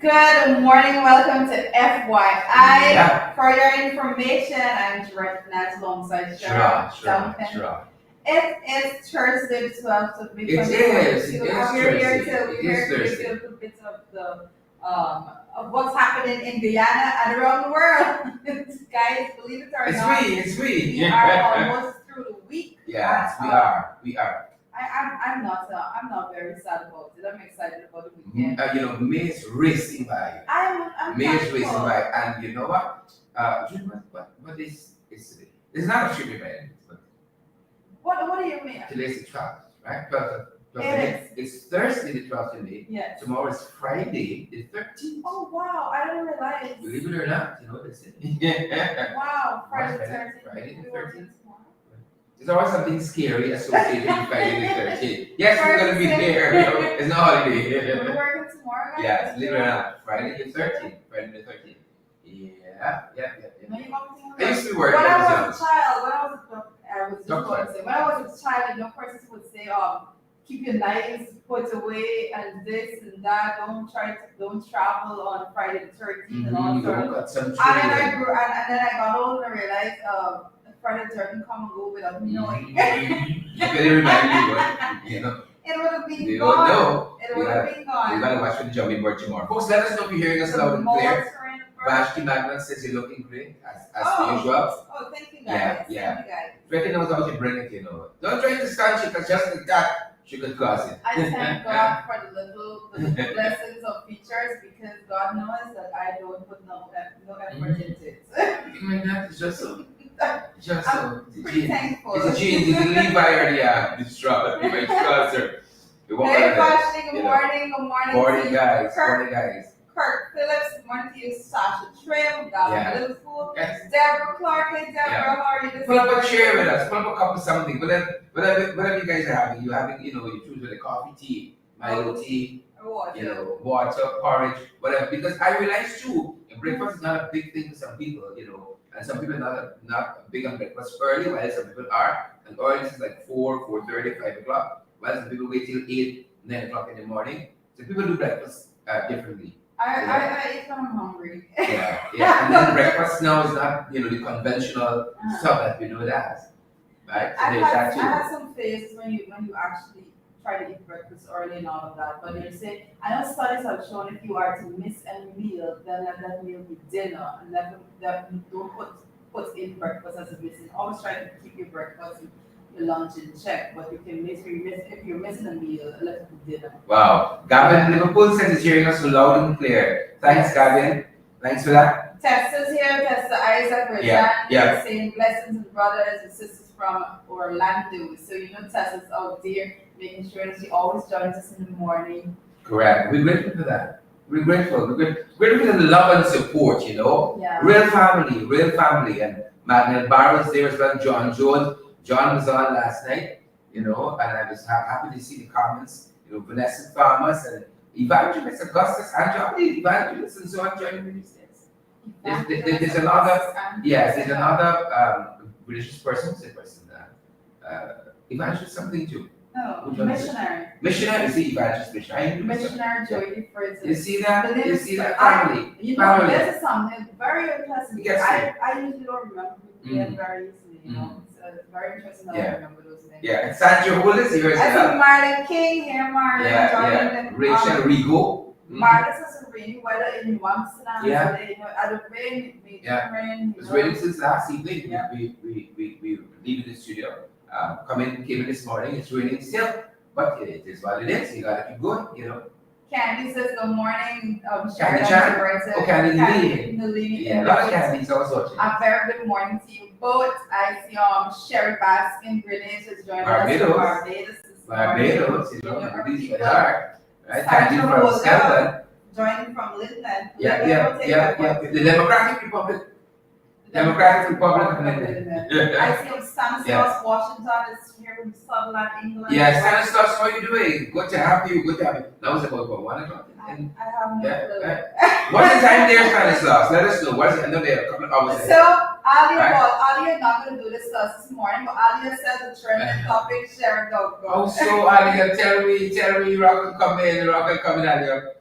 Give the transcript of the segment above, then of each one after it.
Good morning, welcome to FYI. Yeah. For your information, I'm Gerard Finance alongside Sharon Duncan. It is Thursday, the 12th of May. It is Thursday. We're here to It is give Thursday. you a little bit of the of what's happening in Guyana and around the world. Guys, believe it or not, It's we. we are almost through the week. Yes, we are. I'm not very sad about it. I'm excited about the weekend. May is racing by. I'm May is thankful. racing by, and you know what? What is today? It's not a trip event, but What do you mean? today's the 12th, right? 12th. It's Thursday the 12th today. Yes. Tomorrow is Friday the 13th. Oh wow, I didn't realize. Believe it or not, you know what they say. Wow, Friday the 13th. Friday the We work 13th. tomorrow. There's always something scary associated with Friday the 13th. Yes, we're going to be there. It's not holiday. We're working tomorrow, guys. Yes, believe it or not. Friday the 13th. Friday the 13th. Yeah. No, you want me I used to be working when I as was a child, when I was a child, no person would say, keep your knives put away and this and that. Don't travel on Friday the 13th and all sorts. Some And then I training. grew, and then I got older and realized, Friday the 13th come and go without me knowing. You better remind me, but you know. It would have been They gone. don't know. It would have been You gone. gotta watch for the jumping board tomorrow. Folks, let us know if you're hearing us loud and clear. Vashti Magnan says you're looking great, as usual. Oh, thank you guys. Yeah. Thank you guys. Becky knows how to bring it, you know. Don't try to stand she, because just like that, she could cause it. I thank God for the little blessings of features because God knows that I don't put no effort into it. Even that is just so. Just I'm so. pretty thankful. It's a gene. It's a Levi or the straw. Levi Strasser. Hey, Vashti, good morning. Good morning. Morning, guys. Kirk. Morning, guys. Kirk Phillips, good morning to you. Sasha Trim, Gavin Liverpool. Yes. Deborah Clark. Hey, Deborah, how are you this Pull up a morning? chair with us. Pull up a cup of something. Whatever you guys are having. You choose with a coffee, tea, Milo tea, water, porridge, whatever. Because I realize too, breakfast is not a big thing for some people, and some people are not big on breakfast early, while some people are. And early is like 4:30, 5 o'clock, while some people wait till 8, 9 o'clock in the morning. So people do breakfast differently. I eat when I'm hungry. Yeah. And then breakfast now is not, the conventional stuff that we know it as. Right? So I there's that too. had some phases when you actually try to eat breakfast early and all of that. But you say, I know studies have shown if you are to miss a meal, then let that meal be dinner, and that don't put in breakfast as a missing. Always try to keep your breakfast and your lunch in check. But you can miss if you're missing a meal, let it be dinner. Wow. Gavin Liverpool says he's hearing us loud and clear. Thanks, Gavin. Thanks for that. Tessa's here, Tessa Isaac, we're Yeah. saying blessings and brothers and sisters from Orlando. So Tessa's out there making sure that she always joins us in the morning. Correct. We're grateful for that. We're grateful. We're grateful for the love and support, Yeah. Real family. And Magnell Barrow's there as well, John Jones. John was on last night, and I was happy to see the comments, Vanessa Farmers and Evangelist Augustus and John Evangelist and so on joining these days. There's another religious person, evangelist something too. No, missionary. Missionary, is the evangelist missionary? Missionary Joy Fritz. You see that? Family. This is something very interesting. Yes, I usually don't remember them very easily, So it's very interesting how I remember those names. Yeah, and Sancho Willis here as I well. see Marlon King here, Marlon. Rachel Rigo. Marlon says it's rainy weather in Amsterdam. Yeah. At the rain, rain. It's raining since last evening. Yeah. We leave the studio. Came in this morning. It's raining still, but it is what it is. You gotta keep going, Candy says good morning. Candy Chan? Oh, Candy Nalini. Yeah, a lot of Candies. I was watching. A very good morning to you both. I see Sherry Baskin Grenades is joining us from Barbados. These are right. Sandra Candy from Rosa Scotland. joining from Linden. Yeah. The Democratic Republic. Democratic Republic of Linden. I see Stanislaus Washington is here from Sutherland, England. Yeah, Stanislaus, how are you doing? Good to have you. That was about 1 o'clock. I have no clue. What's the time there, Stanislaus? Let us know. What's it? I know they're a couple of hours ahead. So, Alia is not going to do this to us this morning, but Alia says the trending topic, Sharon Dog. Oh, so Alia, tell me, Rock will come in, Alia.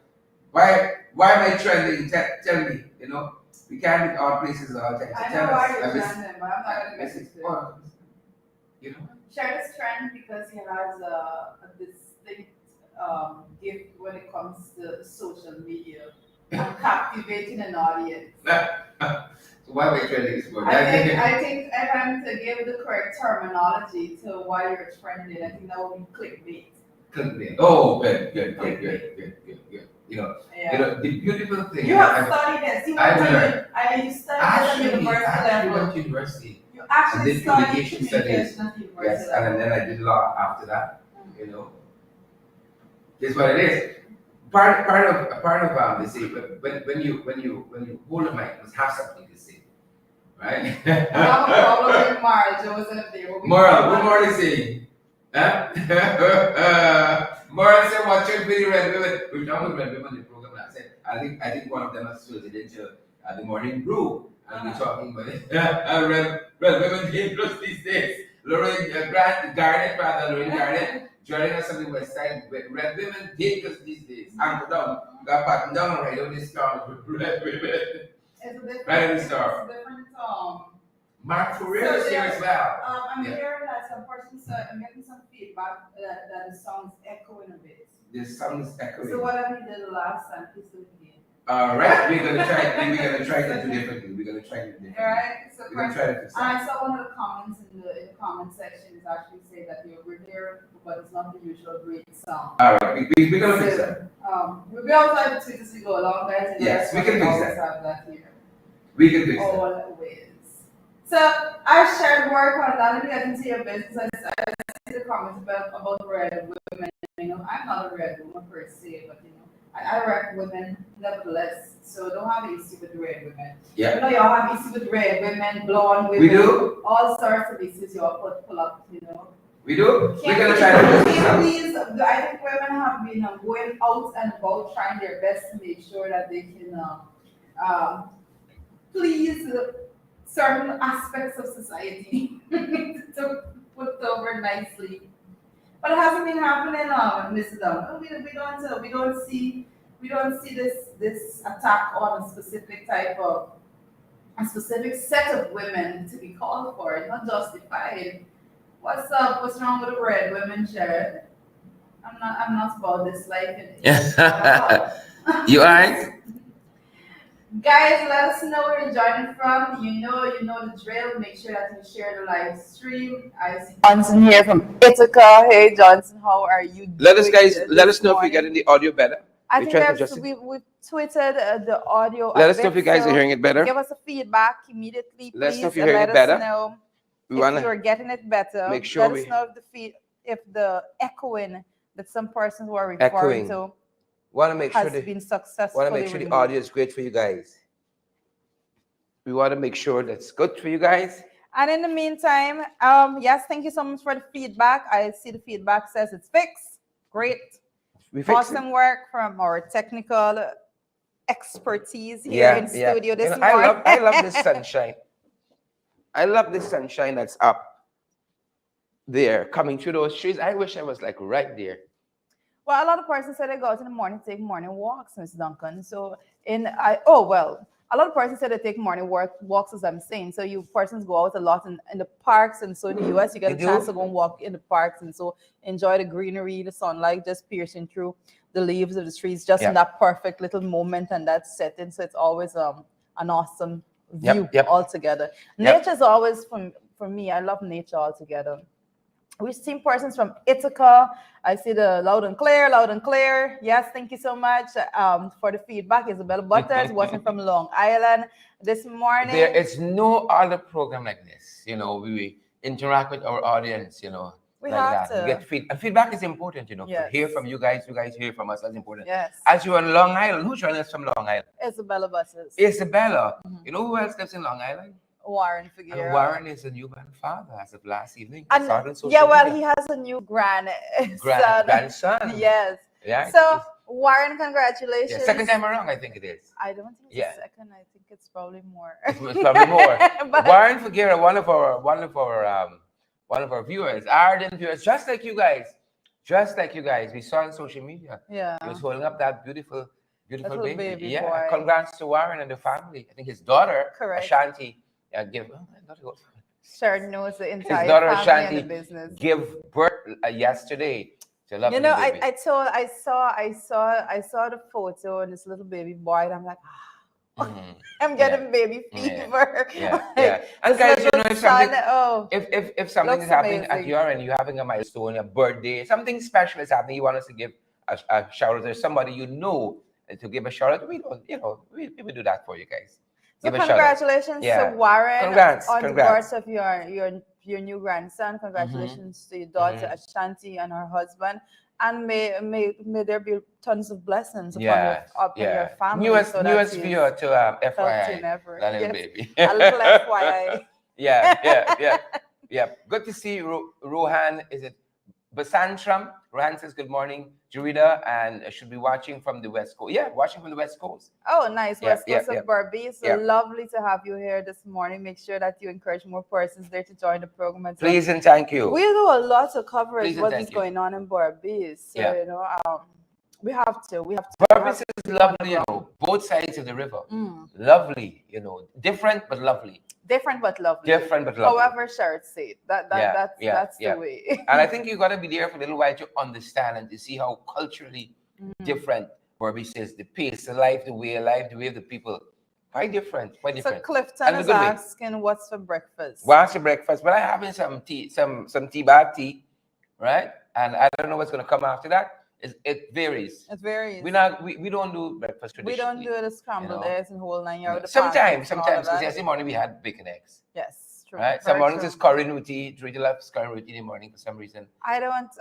Why am I trending? Tell me, you know. We can't be all places all the time. So I tell know why us. you're trending, but I'm not gonna get into it. You know. Share this trend because he has a distinct gift when it comes to social media and captivating an audience. So why am I trending this morning? I think if I'm to give the correct terminology to why you're trending, I think that would be clickbait. Clickbait. Oh, good. You know, Yeah. you know the beautiful thing. You have studied this. You studied this at university I level. went to university. You actually did studied communication communication at university Yes, level. and then I did law after that. You know, it's what it is. Part of they say, but when you hold a mic, you must have something to say, right? I have a problem with Marl Joseph there. Moral, what Moral is saying? Huh? Moral said, "Watch your video, Red Women." We've done with Red Women in the program. I said, I think one of them has filled it into the morning brew. And we're talking about it. Red Women dangerous these days. Lorraine Garnett, joining us on the west side. Red Women dangerous these days. Anchor down. Got patting down right on this star with Red Women. Right on the star. Mark for real is here as well. I'm hearing that some persons I'm getting some feedback that the song's echoing a bit. The song is echoing. So whatever you did the last time, please do it again. Alright, we're gonna try to do differently. Alright, so we're gonna try to fix that. I saw one of the comments in the comment section is actually say that we're here, but it's not the usual great song. Alright, we're gonna fix that. We'll be outside to tweet as we go along, guys. Yes, we can fix that. Have that here. We can fix that. Always. So I shared work on that. Maybe I can see your business. I see the comments about red women. You know, I'm not a red woman per se, but you know, I rep women nevertheless. So don't have an issue with red women. Yeah. You know, y'all have issue with red women, blonde women. We do. All sorts of issues y'all pull up. You know. We do. We're gonna try to fix that. Please, I think women have been going out and about trying their best to make sure that they can please certain aspects of society to put over nicely, but it hasn't been happening. Mrs. Dunn, we don't see this attack on a specific set of women to be called for. It's not justified. What's up? What's wrong with the red women, Sharon? I'm not about this life. You alright? Guys, let us know where you're joining from. You know the drill. Make sure that you share the live stream. I see Johnson here from Ithaca. Hey Johnson, how are you? Let us know if you're getting the audio better. I think we've tweeted the audio. Let us know if you guys are hearing it better. Give us a feedback immediately. Let us know if please, you're hearing it better. Let us know if you're getting it better. Make sure let us know if the echoing that some persons were referring to has been successful. Want to make sure the audio is great for you guys. We want to make sure that's good for you guys. And in the meantime, yes, thank you so much for the feedback. I see the feedback says it's fixed. Great. Awesome work from our technical expertise here in studio this morning. I love this sunshine. I love this sunshine that's up there coming through those trees. I wish I was like right there. Well, a lot of persons say they go out in the morning, take morning walks, Miss Duncan. So a lot of persons say they take morning walks, as I'm saying. So you persons go out a lot in the parks, and so in the US, you get a chance to go and walk in the parks, and so enjoy the greenery, the sunlight just piercing through the leaves of the trees, just in that perfect little moment and that setting. So it's always an awesome view altogether. Nature is always, for me, I love nature altogether. We've seen persons from Ithaca. I see the loud and clear. Yes, thank you so much for the feedback. Isabella Butters watching from Long Island this morning. There is no other program like this. You know, we interact with our audience, you know, we like have that. to. We get feedback. And feedback is important, you know. Yes. Hear from you guys hear from us. That's important. Yes. As you're on Long Island, who's joining us from Long Island? Isabella Butters. Isabella. You know who else lives in Long Island? Warren Figueroa. And Warren is a new grandfather as of last evening. He has a new grandson. Yes. Yeah. So Warren, congratulations. Yeah, second time around, I think it is. I don't think it's second. I think it's probably more. It's probably more. Warren Figueroa, one of our viewers, ardent viewers, just like you guys. We saw on social media. Yeah. He was holding up that beautiful Beautiful Little baby Yeah, boy. congrats to Warren and the family. I think his daughter, Correct. Ashanti, give. Oh, not go- Shared knows the his entire daughter family and the Ashanti business. give birth yesterday to a You lovely know, baby. I saw the photo and this little baby boy, and I'm like, Mhm. I'm getting baby Yeah. fever. Yeah, Like, yeah. And this guys, you know, little if son, something, oh, if something looks is happening at amazing. your end, you're having a milestone, a birthday, something special is happening, you want us to give a shout out to somebody you know, to give a shout out. We don't, we will do that for you guys. So Give a shout out. congratulations to Yeah. Warren Congrats, on congrats. the birth of your new grandson. Congratulations to your daughter Ashanti and her husband. And may there be tons of blessings upon your family. Newest viewer to healthy FYI, and ever. that little Yes, baby. a little FYI. Yeah. Good to see Rohan. Is it Basantram? Rohan says good morning, Jurida, and should be watching from the West Coast. Yeah, watching from the West Coast. Oh, nice. Yeah, West Coast yeah, of Barbie. So lovely to have you here this morning. Make sure that you encourage more persons there to join the program as well. Please and thank you. We do a lot of coverage Please and what thank is you. going on in Barbie. So Yeah. you know, we have to. Barbie is lovely, you know, both sides of the river. Lovely, you know, different but lovely. Different but lovely. Different but lovely. However, Sharon said that's the way. And I think you got to be there for a little while to understand and to see how culturally different Barbie says the pace, the life, the way of life, the way of the people. Quite different. So Clifton is asking what's for breakfast. What's for breakfast? Well, I'm having some tea, some tea bag tea, right? And I don't know what's going to come after that. It varies. It varies. We don't do breakfast traditionally. We don't do the scrambled eggs and whole 9 yards. Sometimes, because yesterday morning we had bacon eggs. Yes, true. Right. Some mornings it's curry roti. Rita loves curry roti in the morning for some reason. I don't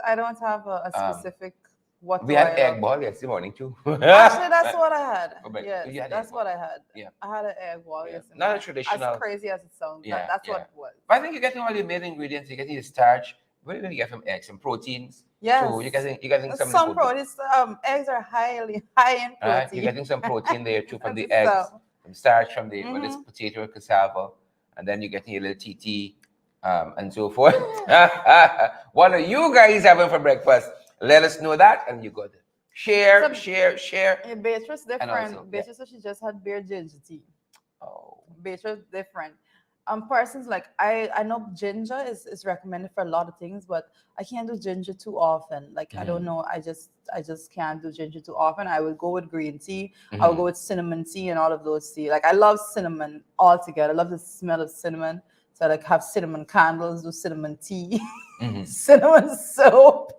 have a specific what. We had egg ball yesterday morning too. Actually, that's what I had. Yes, that's what I had. Yeah, I had an egg ball yesterday. Not a traditional. As crazy as it sounds, that's what it was. But I think you're getting all the main ingredients. You're getting your starch. What are you going to get from eggs? Some proteins. Yes. So you're getting some proteins. Eggs are high in protein. You're getting some protein there too from the eggs, some starch from the whether it's potato or cassava, and then you're getting your little TT, and so forth. What are you guys having for breakfast? Let us know that, and you got to share. Beatrice different. Beatrice, she just had beer ginger tea. Oh. Beatrice different. Persons like I know ginger is recommended for a lot of things, but I can't do ginger too often. Like I don't know, I just can't do ginger too often. I will go with green tea. I will go with cinnamon tea and all of those tea. Like I love cinnamon altogether. I love the smell of cinnamon. So I like have cinnamon candles, do cinnamon tea, cinnamon soap.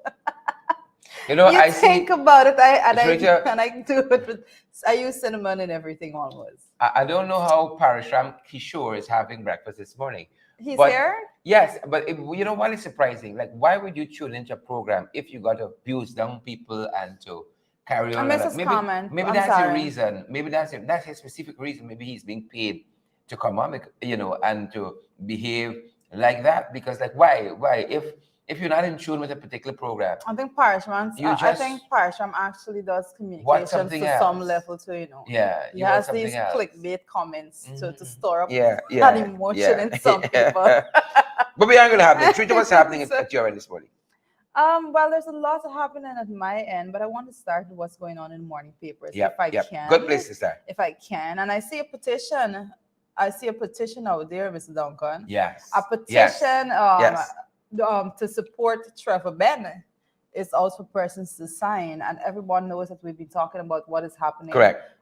You know, I think about it. I do it with. I use cinnamon in everything almost. I don't know how Parashram Kishore is having breakfast this morning. He's here? Yes, but you know what is surprising? Like, why would you tune into a program if you got to abuse young people and to carry on? I miss his comment. Maybe that's the reason. Maybe that's a specific reason. Maybe he's being paid to come on, you know, and to behave like that. Because, like, why? If you're not in tune with a particular program, I think Parashram actually does communication to some level too, you know. Yeah, he has these clickbait comments to store up that emotion in some people. But we aren't going to have that. Trita, what's happening at your end this morning? Well, there's a lot happening at my end, but I want to start with what's going on in morning papers if I can. Good place to start. If I can, and I see a petition. Out there, Mr. Duncan. Yes. A petition. To support Trevor Ben is also persons to sign, and everyone knows that we've been talking about what is happening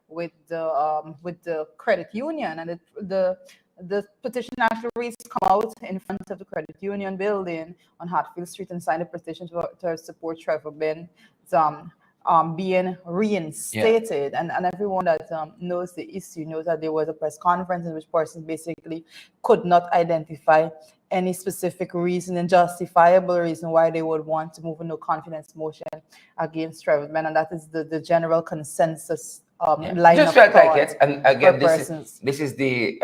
with the credit union, and the petition actually reads come out in front of the credit union building on Hatfield Street and sign a petition to support Trevor Ben being reinstated, and everyone that knows the issue knows that there was a press conference in which persons basically could not identify any specific reason and justifiable reason why they would want to move a no confidence motion against Trevor Ben, and that is the general consensus line just of felt thought. like it. And again, this is the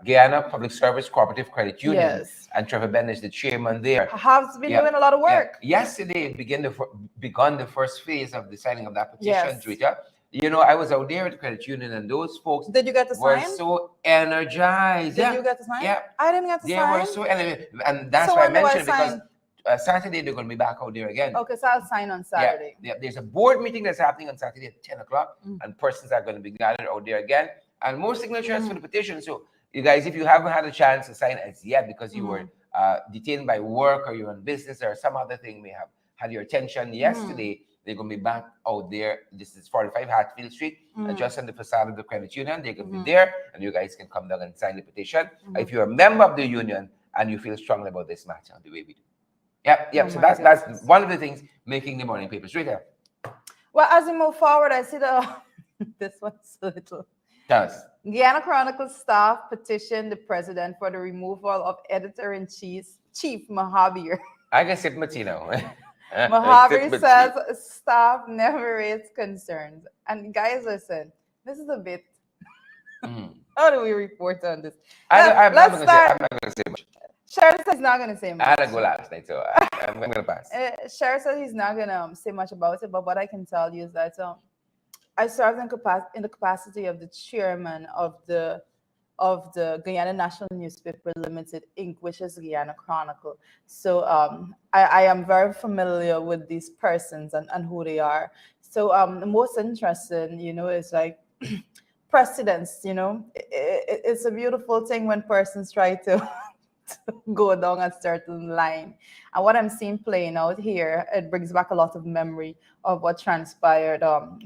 Guyana Public Service Cooperative Credit Union, and Trevor Ben is the chairman there. Has been doing a lot of work. Yesterday begun the first phase of the signing of that petition, Twitter. You know, I was out there at the credit union, and those folks Did you get to were sign? so energized. Did you get to sign? Yeah. I didn't get to they sign. Were so energized. And that's why I mentioned it, because Saturday they're going to be back out there again. Okay, so I'll sign on Saturday. Yeah, there's a board meeting that's happening on Saturday at 10 o'clock, and persons are going to be gathered out there again. And more signatures for the petition. So, you guys, if you haven't had a chance to sign as yet because you were detained by work or you're on business or some other thing may have had your attention yesterday, they're going to be back out there. This is 45 Hatfield Street, just on the facade of the credit union. They're going to be there, and you guys can come down and sign the petition. If you're a member of the union and you feel strongly about this matter, the way we do. Yep. So that's one of the things making the morning papers right there. Well, as we move forward, I see this one's a little. Yes. Guyana Chronicle staff petitioned the president for the removal of editor-in-chief Mahabir. I can sit Matino. Mahabir says staff never raised concerns. And guys, listen, this is a bit. How do we report on this? I'm not going to say much. Sharon says he's not going to say much. I had to go last night, so I'm going to pass. Sharon says he's not going to say much about it, but what I can tell you is that I served in the capacity of the chairman of the Guyana National Newspaper Limited, Inc., which is Guyana Chronicle. So I am very familiar with these persons and who they are. So the most interesting, is like precedence. It's a beautiful thing when persons try to go down a certain line. And what I'm seeing playing out here, it brings back a lot of memory of what transpired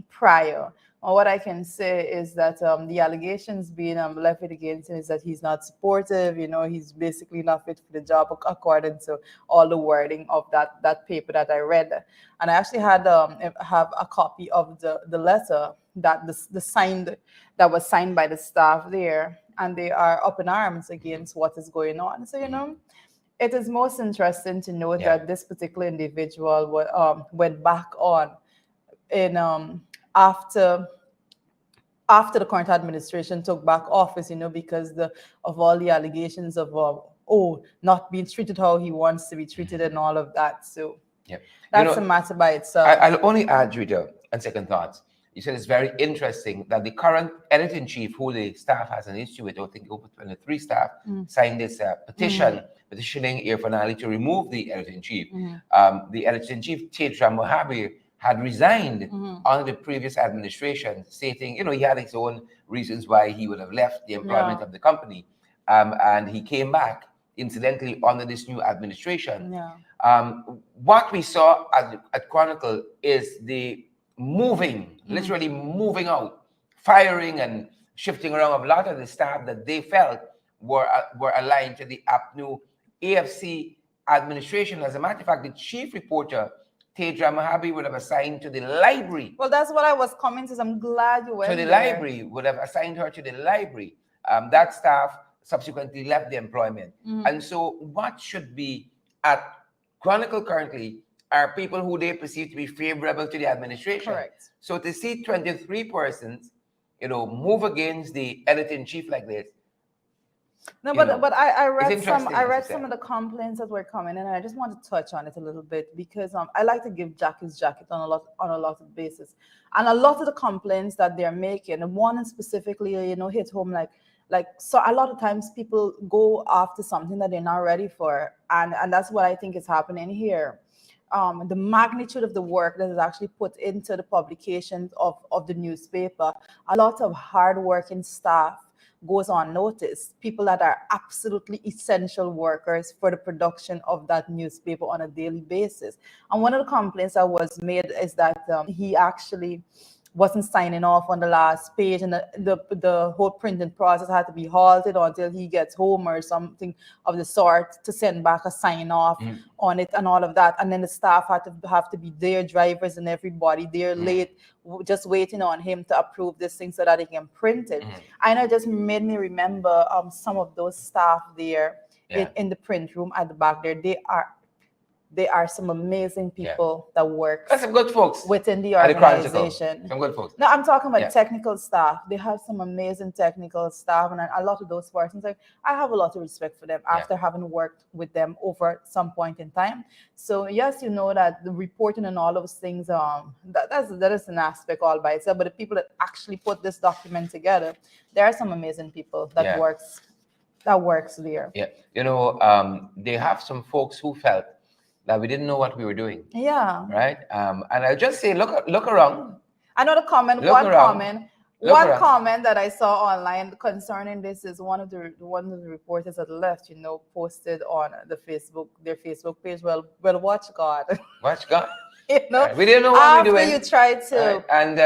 prior. And what I can say is that the allegations being levied against him is that he's not supportive, he's basically not fit for the job according to all the wording of that paper that I read. And I actually have a copy of the letter that that was signed by the staff there, and they are up in arms against what is going on. So, it is most interesting to note that this particular individual went back on after the current administration took back office, because of all the allegations of not being treated how he wants to be treated and all of that. So that's a matter by itself. I'll only add, Rita, and second thoughts. You said it's very interesting that the current editor-in-chief, who the staff has an issue with, I think over 23 staff, signed this petitioning Air Finale to remove the editor-in-chief. The editor-in-chief, Teja Mohabir, had resigned under the previous administration, stating, he had his own reasons why he would have left the employment of the company. And he came back, incidentally, under this new administration. What we saw at Chronicle is the literally moving out, firing and shifting around of a lot of the staff that they felt were aligned to the APNU AFC administration. As a matter of fact, the chief reporter, Teja Mahabi, would have assigned to the library. Well, that's what I was commenting. So I'm glad you went to the there. Library, would have assigned her to the library. That staff subsequently left the employment. And so what should be at Chronicle currently are people who they perceive to be favorable to the administration. Correct. So to see 23 persons, move against the editor-in-chief like this. No, but I read it's some of the complaints that were coming in, and I just want to touch on it a little bit because I like to give Jack his jacket on a lot of basis. And a lot of the complaints that they're making, and one specifically, hit home like so a lot of times people go after something that they're not ready for, and that's what I think is happening here. The magnitude of the work that is actually put into the publications of the newspaper, a lot of hardworking staff goes unnoticed. People that are absolutely essential workers for the production of that newspaper on a daily basis. And one of the complaints that was made is that he actually wasn't signing off on the last page, and the whole printing process had to be halted until he gets home or something of the sort to send back a sign off on it and all of that. And then the staff have to be there, drivers and everybody there late, just waiting on him to approve this thing so that he can print it. And it just made me remember some of those staff there in the print room at the back there. They are some amazing people that work. That's some good folks within the organization. Some good folks. No, I'm talking about technical staff. They have some amazing technical staff, and a lot of those persons, I have a lot of respect for them after having worked with them over some point in time. So yes, that the reporting and all those things, that is an aspect all by itself. But the people that actually put this document together, there are some amazing people that works there. They have some folks who felt that we didn't know what we were doing. Yeah. Right. And I'll just say, look around. Another comment. Look around. One comment that I saw online concerning this is one of the reporters that left, posted on their Facebook page. Well, watch God. Watch God. We didn't know what we were doing. After you try to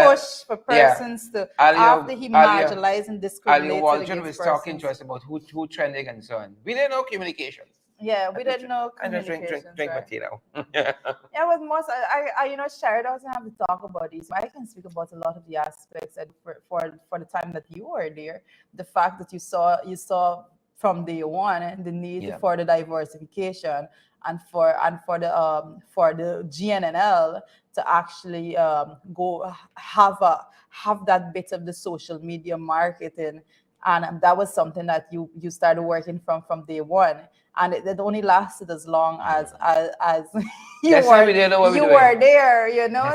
push for persons to, after he marginalized and discriminated Waldron against was persons. talking to us about who trending and so on. We didn't know communications. Yeah, we didn't know communications. Drink right? Martino. Yeah, with most, Sherry doesn't have to talk about these. I can speak about a lot of the aspects and for the time that you were there, the fact that you saw from day one the need for the diversification and for the GNNL to actually go have that bit of the social media marketing, and that was something that you started working from day one. And it only lasted as long as you were there,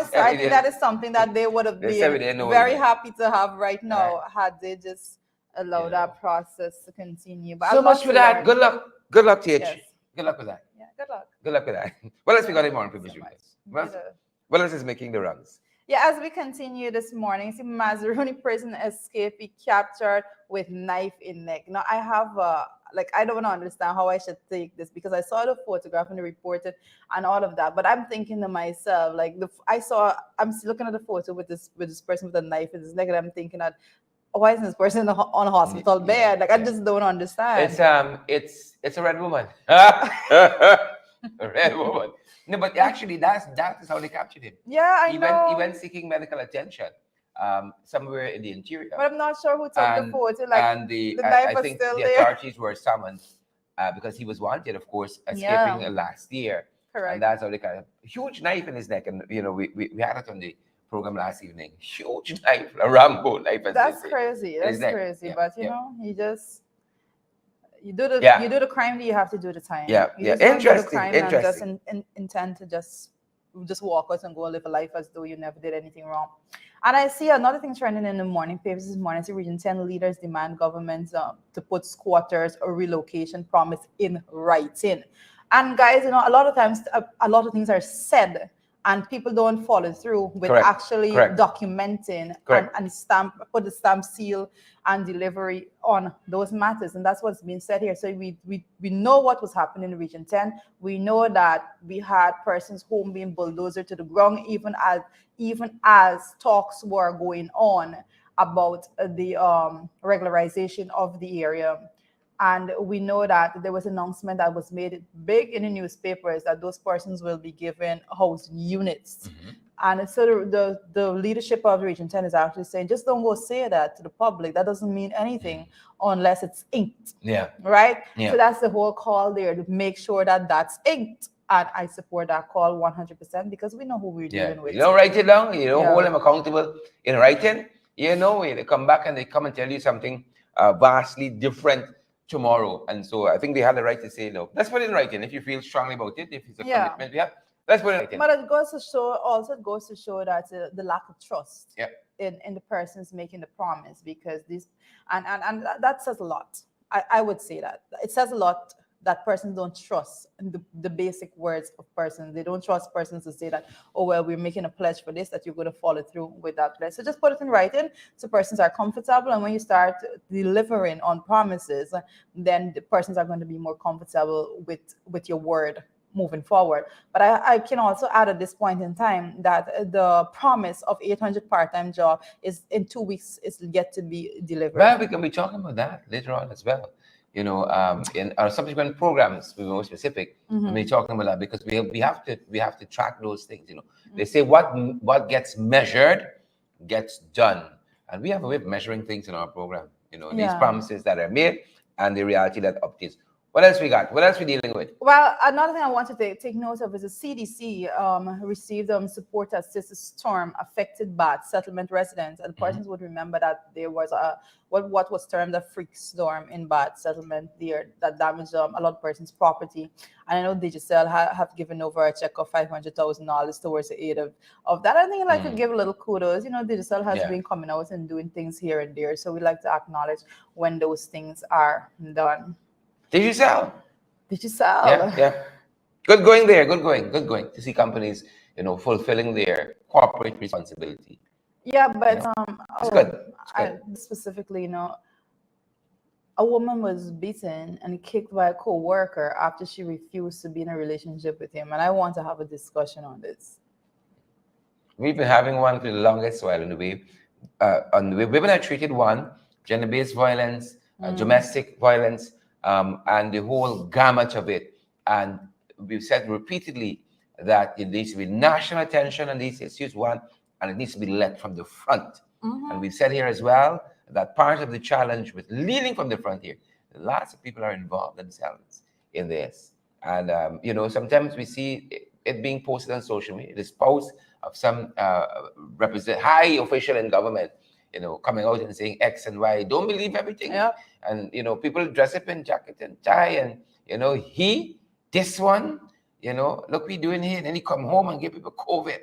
So I think that is something that they would have been very happy to have right now had they just allowed that process to continue. But so much for that. Good luck. Good luck to you. Yes. Good luck with that. Yeah, good luck. Good luck with that. Well, let's got more information. Well, let's just making the runs. Yeah, as we continue this morning, see Mazaruni prison escapee captured with knife in neck. Now I have I don't understand how I should take this because I saw the photograph and the reported and all of that, but I'm thinking to myself, I'm looking at the photo with this person with a knife in his neck, and I'm thinking that why is this person on a hospital bed? I just don't understand. It's a red woman. A red woman. No, but actually, that is how they captured him. Yeah, I know. He went seeking medical attention somewhere in the interior. But I'm not sure who took the photo. I think the authorities were summoned because he was wanted, of course, escaping last year. Correct. And that's how they got a huge knife in his neck. And, we had it on the program last evening. Huge knife, a Rambo knife. That's crazy. That's crazy. But, you do the crime, you have to do the time. Yeah, interesting. And just intend to just walk out and go live a life as though you never did anything wrong. And I see another thing trending in the morning papers this morning. I see Region 10 leaders demand governments to put squatters or relocation promise in writing. And guys, a lot of times, a lot of things are said and people don't follow through with actually documenting and put the stamp, seal, and delivery on those matters. And that's what's being said here. So we know what was happening in Region 10. We know that we had persons' home being bulldozed to the ground, even as talks were going on about the regularization of the area. And we know that there was an announcement that was made big in the newspapers that those persons will be given housing units. Mm-hmm. And so the leadership of Region 10 is actually saying, just don't go say that to the public. That doesn't mean anything unless it's inked. Yeah. Right? Yeah. So that's the whole call there, to make sure that that's inked. And I support that call 100% because we know who we're dealing with. You don't write it down. You don't hold them accountable in writing. They come back and they come and tell you something vastly different tomorrow. And so I think they have the right to say, no, let's put it in writing. If you feel strongly about it, if it's a commitment we have, let's put it in writing. But it goes to show that the lack of trust in the persons making the promise, because this and that says a lot. I would say that it says a lot that persons don't trust the basic words of persons. They don't trust persons to say that, oh, well, we're making a pledge for this, that you're going to follow through with that pledge. So just put it in writing so persons are comfortable. And when you start delivering on promises, then the persons are going to be more comfortable with your word moving forward. But I can also add at this point in time that the promise of 800 part-time job is in 2 weeks is yet to be delivered. Well, we can be talking about that later on as well. In our subsequent programs, we were more specific. Mm-hmm. We're talking about that because we have to track those things. They say what gets measured gets done, and we have a way of measuring things in our program. These promises that are made and the reality that updates. What else we got? What else we dealing with? Well, another thing I want to take note of is the CDC received support to assist the storm affected Bath settlement residents. And persons would remember that there was what was termed a freak storm in Bath settlement there that damaged a lot of persons' property. And I know Digicel have given over a check of $500,000 towards the aid of that. I think I'd like to give a little kudos. Digicel has been coming out and doing things here and there. So we like to acknowledge when those things are done. Digicel. Yeah. Good going there. Good going to see companies, fulfilling their corporate responsibility. Yeah, but it's good. It's good. Specifically, a woman was beaten and kicked by a co-worker after she refused to be in a relationship with him, and I want to have a discussion on this. We've been having one for the longest while on the way. Women are treated one, gender-based violence, domestic violence, and the whole gamut of it. And we've said repeatedly that it needs to be national attention on these issues, one, and it needs to be led from the front. And we've said here as well that part of the challenge with leading from the front here, lots of people are involved themselves in this. And, sometimes we see it being posted on social media, this post of some high official in government, coming out and saying X and Y. Don't believe everything. Yep. And, people dress up in jacket and tie and, this one, look, we doing here. And then he come home and give people COVID.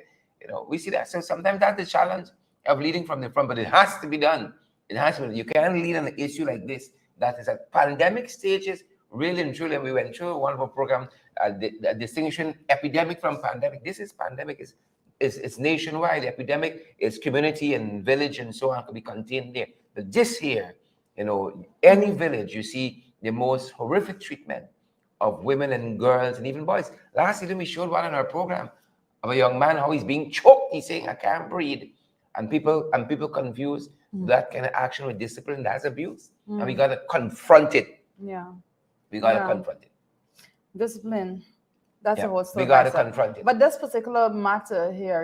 We see that. So sometimes that's the challenge of leading from the front, but it has to be done. It has to be. You can't lead on an issue like this that is at pandemic stages, really and truly. And we went through one of our programs, distinguishing epidemic from pandemic. This is pandemic. It's nationwide. The epidemic is community and village and so on, could be contained there. But this here, any village, you see the most horrific treatment of women and girls and even boys. Last season, we showed one in our program of a young man, how he's being choked. He's saying, I can't breathe. And people confuse that kind of action with discipline. That's abuse. And we got to confront it. Yeah. We got to confront it. Discipline. That's a whole story. We got to confront it. But this particular matter here,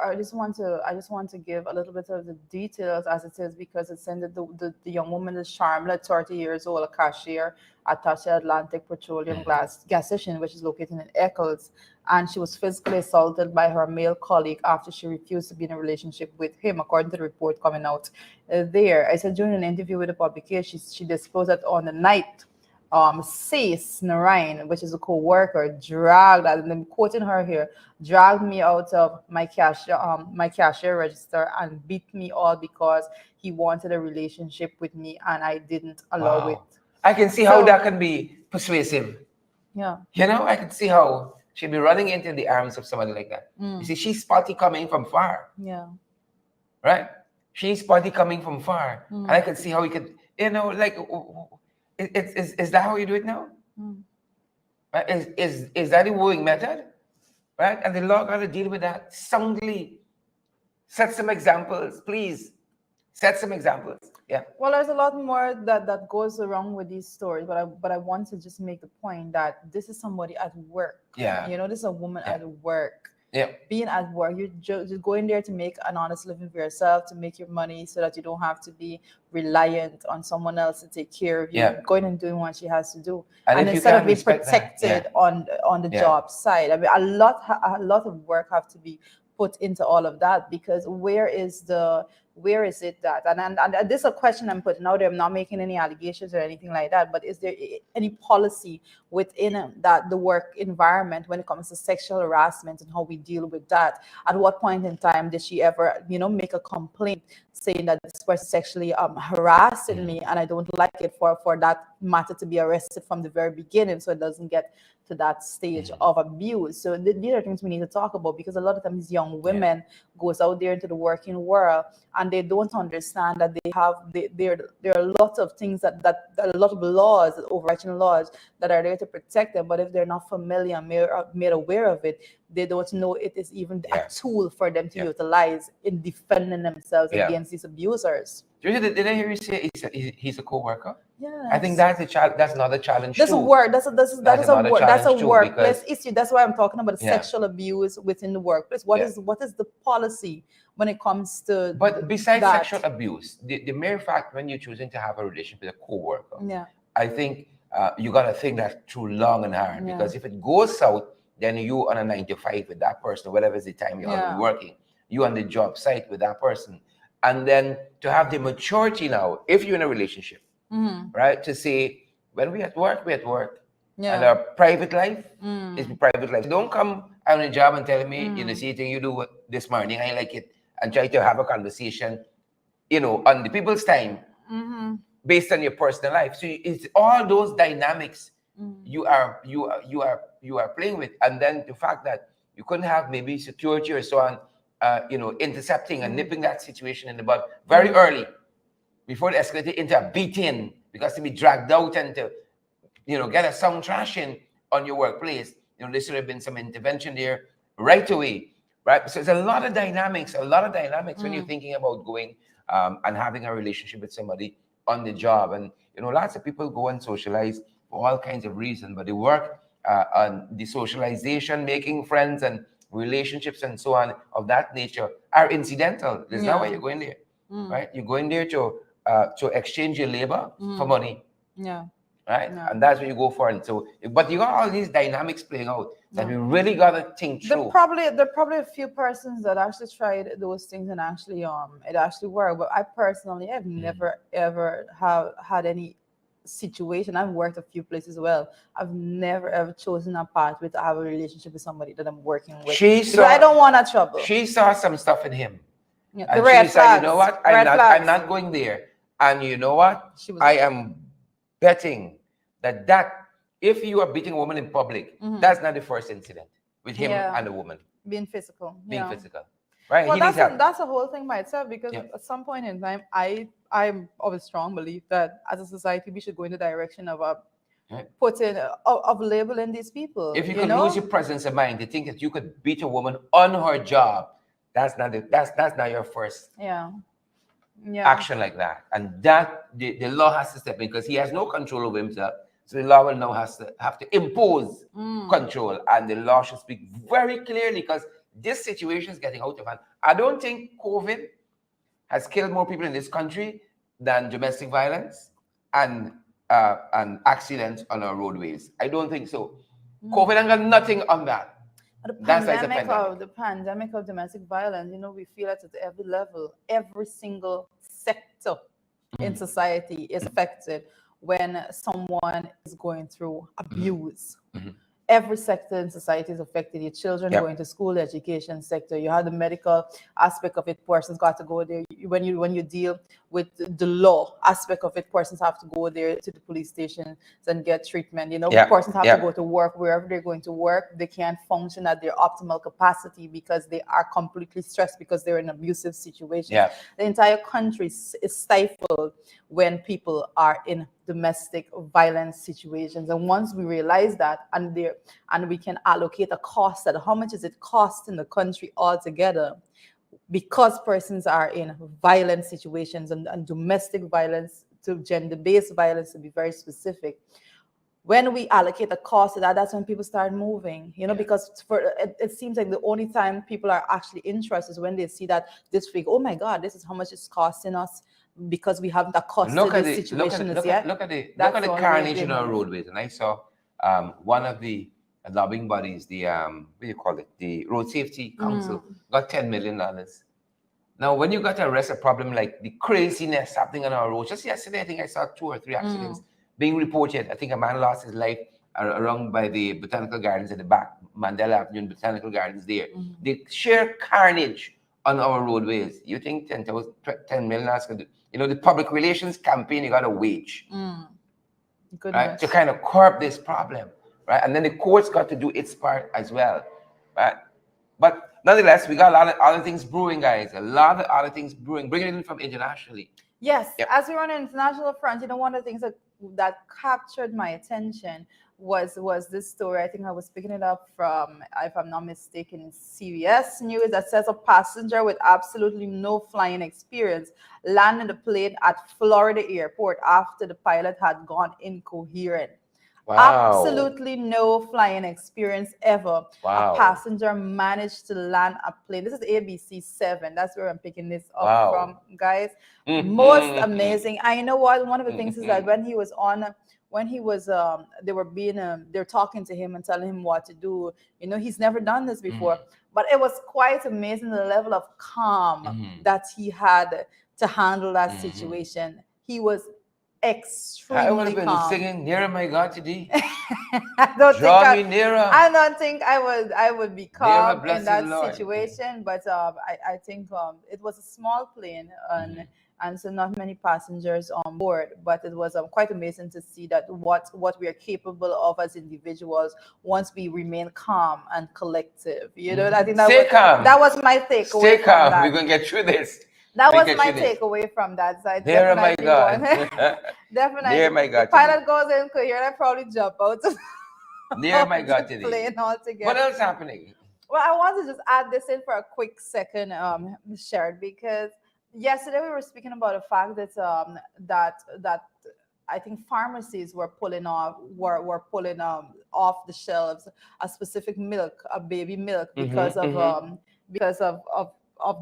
I just want to give a little bit of the details as it is, because it said that the young woman is Charlotte, 30 years old, a cashier at Tasha Atlantic Petroleum gas station, which is located in Eccles, and she was physically assaulted by her male colleague after she refused to be in a relationship with him, according to the report coming out there. I said during an interview with the publication, she disclosed that on the night, Sace Narayan, which is a co-worker, dragged, and I'm quoting her here, dragged me out of my cashier register and beat me all because he wanted a relationship with me and I didn't allow it. I can see how that can be persuasive. Yeah. I can see how she'd be running into the arms of somebody like that. You see, she's spotty coming from far. Yeah. Right? She's spotty coming from far. And I can see how we could, is that how you do it now? Right? Is that the wooing method? Right? And the law got to deal with that soundly. Set some examples, please. Set some examples. Yeah. Well, there's a lot more that goes around with these stories, but I want to just make the point that this is somebody at work. Yeah. This is a woman at work. Yeah. Being at work, you're just going there to make an honest living for yourself, to make your money so that you don't have to be reliant on someone else to take care of you. Yeah. Going and doing what she has to do. And instead of being protected on the job side. I mean, a lot of work have to be put into all of that, because where is it that, and this is a question I'm putting out there. I'm not making any allegations or anything like that, but is there any policy within that the work environment when it comes to sexual harassment and how we deal with that? At what point in time did she ever, make a complaint saying that this person sexually harassing me and I don't like it, for that matter to be arrested from the very beginning, so it doesn't get to that stage of abuse? So these are things we need to talk about, because a lot of times young women goes out there into the working world and they don't understand that there are a lot of things that a lot of laws, overarching laws that are there to protect them, but if they're not familiar and made aware of it, they don't know it is even a tool for them to utilize in defending themselves against these abusers. Did I hear you say he's a co-worker? Yeah, I think that's another challenge. That's too. a work. That's a workplace issue. That's why I'm talking about sexual abuse within the workplace. What is the policy when it comes to? But besides sexual abuse, the mere fact when you're choosing to have a relationship with a co-worker, I think you got to think that through long and hard, because if it goes south, then you on a 9 to 5 with that person, whatever is the time you're working, you on the job site with that person, and then to have the maturity now, if you're in a relationship. Right, to say when we at work, and our private life is private life. Don't come on a job and tell me, see thing you do this morning, I like it, and try to have a conversation, on the people's time, based on your personal life. So it's all those dynamics you are playing with, and then the fact that you couldn't have maybe security or so on, intercepting and nipping that situation in the bud very early before it escalated into a beating, because to be dragged out and to get a sound thrashing on your workplace, there should have been some intervention there right away, right? So it's a lot of dynamics when you're thinking about going and having a relationship with somebody on the job. And lots of people go and socialize for all kinds of reasons, but they work on the socialization, making friends and relationships and so on of that nature are incidental. There's not why you're going there, right? You're going there to exchange your labor for money. Yeah. Right? Yeah. And that's what you go for. And so, but you got all these dynamics playing out that we really got to think through. There are probably a few persons that actually tried those things and actually it actually worked. But I personally have never ever have had any situation. I've worked a few places as well. I've never ever chosen a pathway to have a relationship with somebody that I'm working with. I don't want that trouble. She saw some stuff in him. Yeah, and the red she flags. Said, you know what? I'm not going there. And you know what? I am betting that if you are beating a woman in public, that's not the first incident with him and the woman. Being physical. Right? Well, that's a whole thing by itself, because at some point in time, I'm of a strong belief that as a society, we should go in the direction of of labeling these people. If you could lose your presence of mind to think that you could beat a woman on her job, that's not your first action like that. And that the law has to step in, because he has no control over himself. So the law will now have to impose control, and the law should speak very clearly, because this situation is getting out of hand. I don't think COVID has killed more people in this country than domestic violence and accidents on our roadways. I don't think so. COVID ain't got nothing on that. The pandemic of domestic violence, we feel it at every level. Every single sector in society is affected when someone is going through abuse. Every sector in society is affected. Your children going to school, education sector. You have the medical aspect of it. Persons got to go there. When you deal with the law aspect of it, persons have to go there to the police station and get treatment. Persons have to go to work. Wherever they're going to work, they can't function at their optimal capacity because they are completely stressed, because they're in abusive situations. The entire country is stifled when people are in domestic violence situations. And once we realize that, and we can allocate a cost, that how much is it costing the country altogether, because persons are in violent situations and domestic violence, to gender-based violence, to be very specific. When we allocate a cost to that, that's when people start moving, because it seems like the only time people are actually interested is when they see that this figure, oh my God, this is how much it's costing us, because we haven't accosted this situation as yet. Look at the carnage in our roadways. And I saw one of the lobbying bodies, the what do you call it, the Road Safety Council, got $10 million. Now, when you got to arrest a problem like the craziness happening on our roads, just yesterday, I think I saw 2 or 3 accidents being reported. I think a man lost his life around by the Botanical Gardens at the back, Mandela Avenue and Botanical Gardens there. The sheer carnage on our roadways. You think $10 million could do? The public relations campaign you got to wage, right, to kind of curb this problem, right? And then the courts got to do its part as well, right? But nonetheless, we got a lot of other things brewing, guys. A lot of other things brewing, bringing it in from internationally. Yes, as we run an international front, one of the things that captured my attention was this story. I think I was picking it up from, if I'm not mistaken, CBS News, that says a passenger with absolutely no flying experience landed the plane at Florida airport after the pilot had gone incoherent. Wow. Absolutely no flying experience ever. Wow. A passenger managed to land a plane. This is ABC 7. That's where I'm picking this up from, guys. Most amazing. And you know what? One of the things is that when he was they're talking to him and telling him what to do. He's never done this before, but it was quite amazing the level of calm that he had to handle that situation. He was extremely calm. I would have been singing "Nearer, My God, to Thee." Draw me nearer. I don't think I would be calm in that situation, but I think it was a small plane, and and so not many passengers on board. But it was quite amazing to see that what we are capable of as individuals once we remain calm and collective. You know, I think that was my takeaway. Stay from calm. that. We're gonna get through this. That was my takeaway from that. So I dear my God. definitely. Dear my God. The pilot goes in coherent, I probably jump out. Dear my God, today. Plane altogether. What else happening? Well, I want to just add this in for a quick second, Sharon, because yesterday we were speaking about the fact that that I think pharmacies were pulling off the shelves a specific milk, a baby milk, because of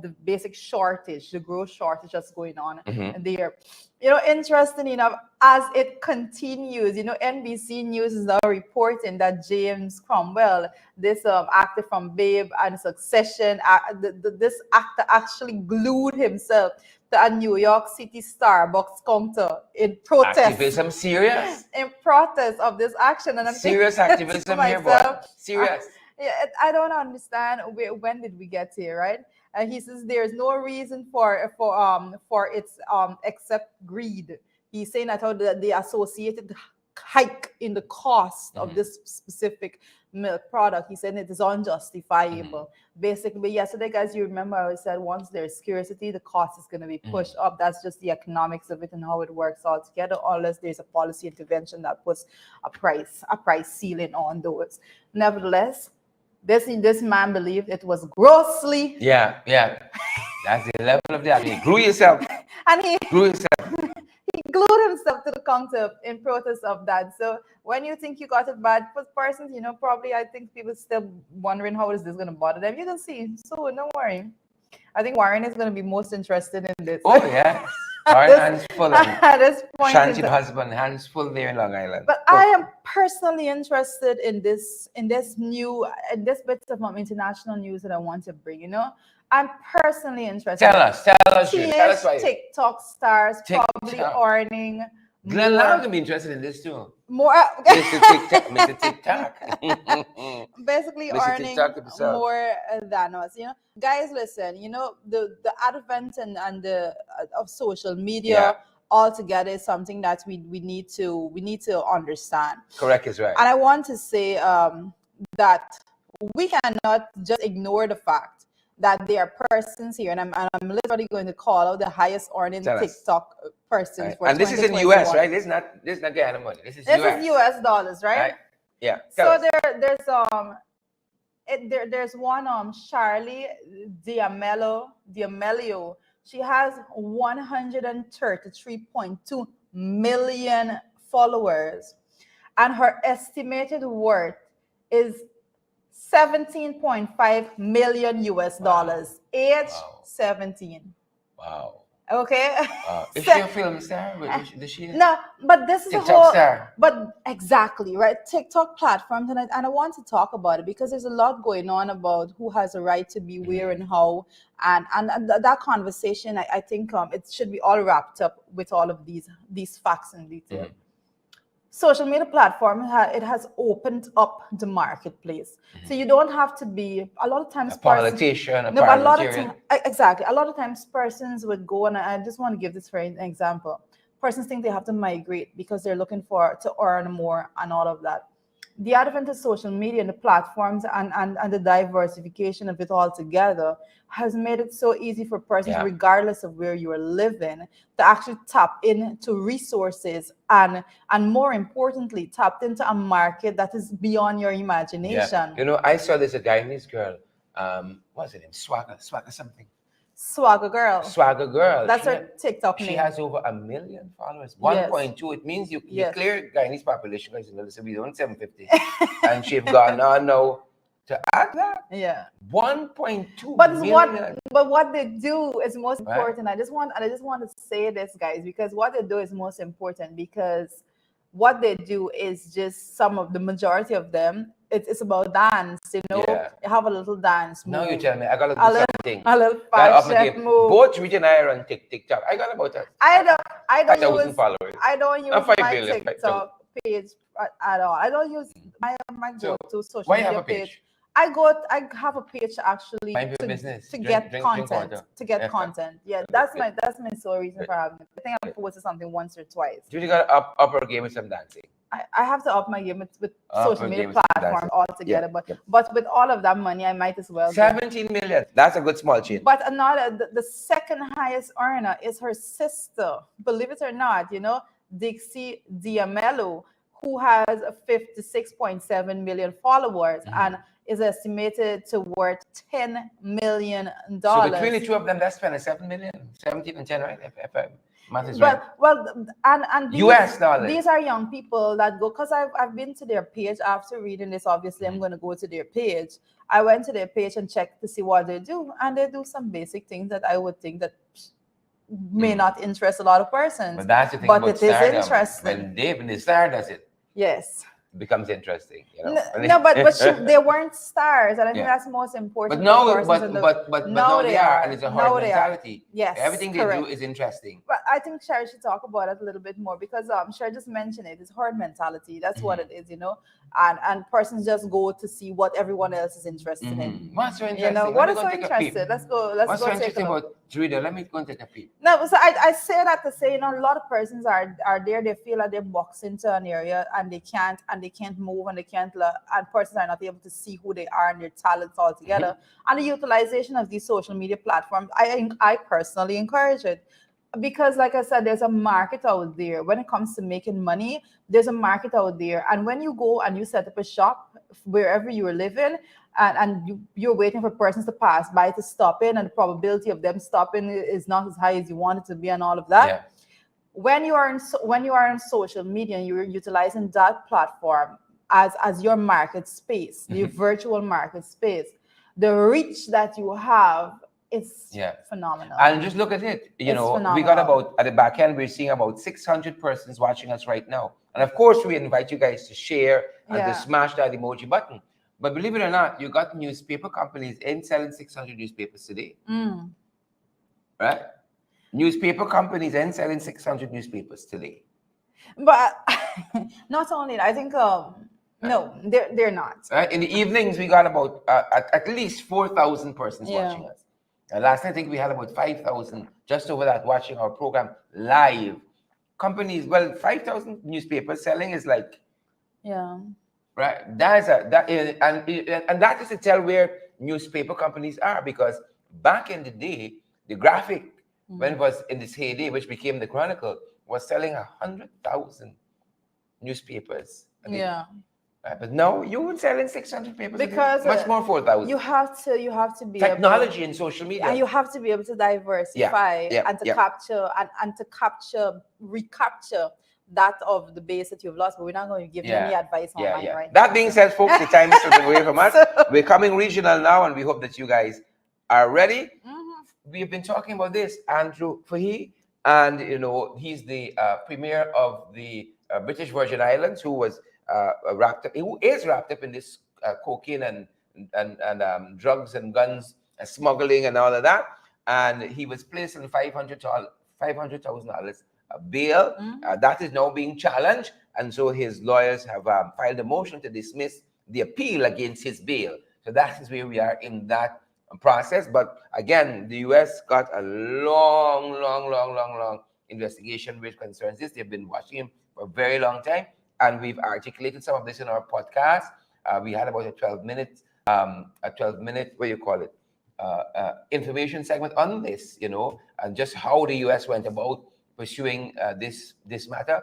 the basic shortage, the growth shortage that's going on there. You know, interesting enough, as it continues, you know, NBC News is now reporting that James Cromwell, this actor from Babe and Succession, this actor actually glued himself to a New York City Starbucks counter in protest. Activism, serious? In protest of this action. And I'm serious activism here, boy. Serious. I don't understand when did we get here, right? And he says there's no reason for its except greed. He's saying that the associated hike in the cost of this specific milk product, he said it is unjustifiable. Basically, yesterday, guys, you remember I said once there's scarcity, the cost is going to be pushed up. That's just the economics of it and how it works all together, unless there's a policy intervention that puts a price ceiling on those. Nevertheless, this man believed it was grossly. Yeah. That's the level of that. He grew himself. And he grew himself. He glued himself to the counter in protest of that. So when you think you got it bad for persons, you know, probably I think people still wondering how is this going to bother them. You can see. So don't worry. I think Warren is going to be most interested in this. Oh yeah. Warren hands full. At this point, Shanty husband hands full there in Long Island. But I am personally interested in this bit of international news that I want to bring. You know, I'm personally interested. Tell us why. TikTok stars probably earning. Glenn Lau can be interested in this too. More. Mr. TikTok. Basically earning more than us. You know, guys, listen. You know, the advent and the of social media altogether is something that we need to understand. Correct is right. And I want to say that we cannot just ignore the fact that there are persons here, and I'm literally going to call out the highest earning TikTok persons. Right. And this is in US, right? This is not Guyana money. This is US dollars, right? Yeah. So there's one Charlie D'Amelio. She has 133.2 million followers, and her estimated worth is $17.5 million US dollars. Age 17. Wow. Okay. Is she a film star? Does she? No, but this is TikTok a whole. Star. But exactly right. TikTok platforms, and I want to talk about it because there's a lot going on about who has a right to be where and how, and that conversation. I think it should be all wrapped up with all of these facts and detail. Social media platform, it has opened up the marketplace. So you don't have to be, a lot of times, a politician, a parliamentarian. Exactly. A lot of times persons would go, and I just want to give this for an example. Persons think they have to migrate because they're looking to earn more and all of that. The advent of social media and the platforms and the diversification of it all together has made it so easy for persons, regardless of where you are living, to actually tap into resources and more importantly, tap into a market that is beyond your imagination. Yeah. You know, I saw this a Guyanese girl. What's her name? Swagger something. Swagger girl. That's her TikTok name. She has over 1 million followers. 1.2. It means you clear Guyanese population because we don't 750. And she's gone on now to add that. Yeah. 1.2 million. But what they do is most important. I just want to say this, guys, because what they do is most important, because what they do is just the majority of them. It's about dance, you know. Yeah. You have a little dance move. Now you tell me, I gotta do something. A little fashion move. Both Rich and I are on TikTok. I got about that. I don't use my billion, TikTok page at all. I don't use my go-to social media page. I have a page actually to get content. To get content. Yeah, that's my sole reason for having it. I think I posted something once or twice. You got to up our game with some dancing. I have to up my game with social media platforms altogether, but with all of that money, I might as well. 17 million. That's a good small change. But the second highest earner is her sister. Believe it or not, Dixie D'Amelio, who has 56.7 million followers and is estimated to worth $10 million. So between the two of them, that's 27 million, 17 and 10, right? And US dollars. These are young people that go, because I've been to their page after reading this. Obviously, I'm going to go to their page. I went to their page and checked to see what they do, and they do some basic things that I would think that may not interest a lot of persons. But that's the thing but about it is interesting. When the star does it, yes, it becomes interesting. No, but they weren't stars, and I think that's most important. But now they are, and it's a hard mentality. Yes, everything they do is interesting. But I think Sherry should talk about it a little bit more, because Sherry just mentioned it. It's herd mentality. That's what it is, and persons just go to see what everyone else is interested in. What's so interesting? What is so interesting? Let's go. Let's go take a look. Drida, let me go and take a peek. No, so I say that to say, a lot of persons are there. They feel like they're boxed into an area and they can't move and they can't, and persons are not able to see who they are and their talents all together. And the utilization of these social media platforms, I personally encourage it, because, like I said, there's a market out there when it comes to making money. There's a market out there, and when you go and you set up a shop wherever you're living, and you're waiting for persons to pass by to stop in, and the probability of them stopping is not as high as you want it to be, and all of that. Yeah. When you are on social media and you're utilizing that platform as your market space, the virtual market space, the reach that you have is phenomenal. And just look at it. We got about, at the back end, we're seeing about 600 persons watching us right now. And of course, we invite you guys to share and to smash that emoji button. But believe it or not, you got newspaper companies selling 600 newspapers today. Right? Newspaper companies selling 600 newspapers today. But not only that, I think no, they're not. Right? In the evenings, we got about at least 4,000 persons watching us. And last night, I think we had about 5,000 just over that watching our program live. Companies, 5,000 newspapers selling is like, right. And that is to tell where newspaper companies are, because back in the day, the Graphic, when it was in this heyday, which became the Chronicle, was selling 100,000 newspapers a day. Right? But now you're selling 600 papers because much more 4,000. You have to be technology and social media, and you have to be able to diversify and to recapture that of the base that you've lost. But we're not going to give you any advice on that right now. That now. being said, folks, the time is slipping away from us. We're coming regional now, and we hope that you guys are ready. We've been talking about this, Andrew Fahey, and he's the premier of the British Virgin Islands, who was who is wrapped up in this cocaine and drugs and guns and smuggling and all of that. And he was placed on $500,000 bail. That is now being challenged, and so his lawyers have filed a motion to dismiss the appeal against his bail. So that is where we are in that process. But again, the US got a long investigation which concerns this. They've been watching him for a very long time, and we've articulated some of this in our podcast. We had about a 12-minute what do you call it, information segment on this, and just how the US went about pursuing this matter.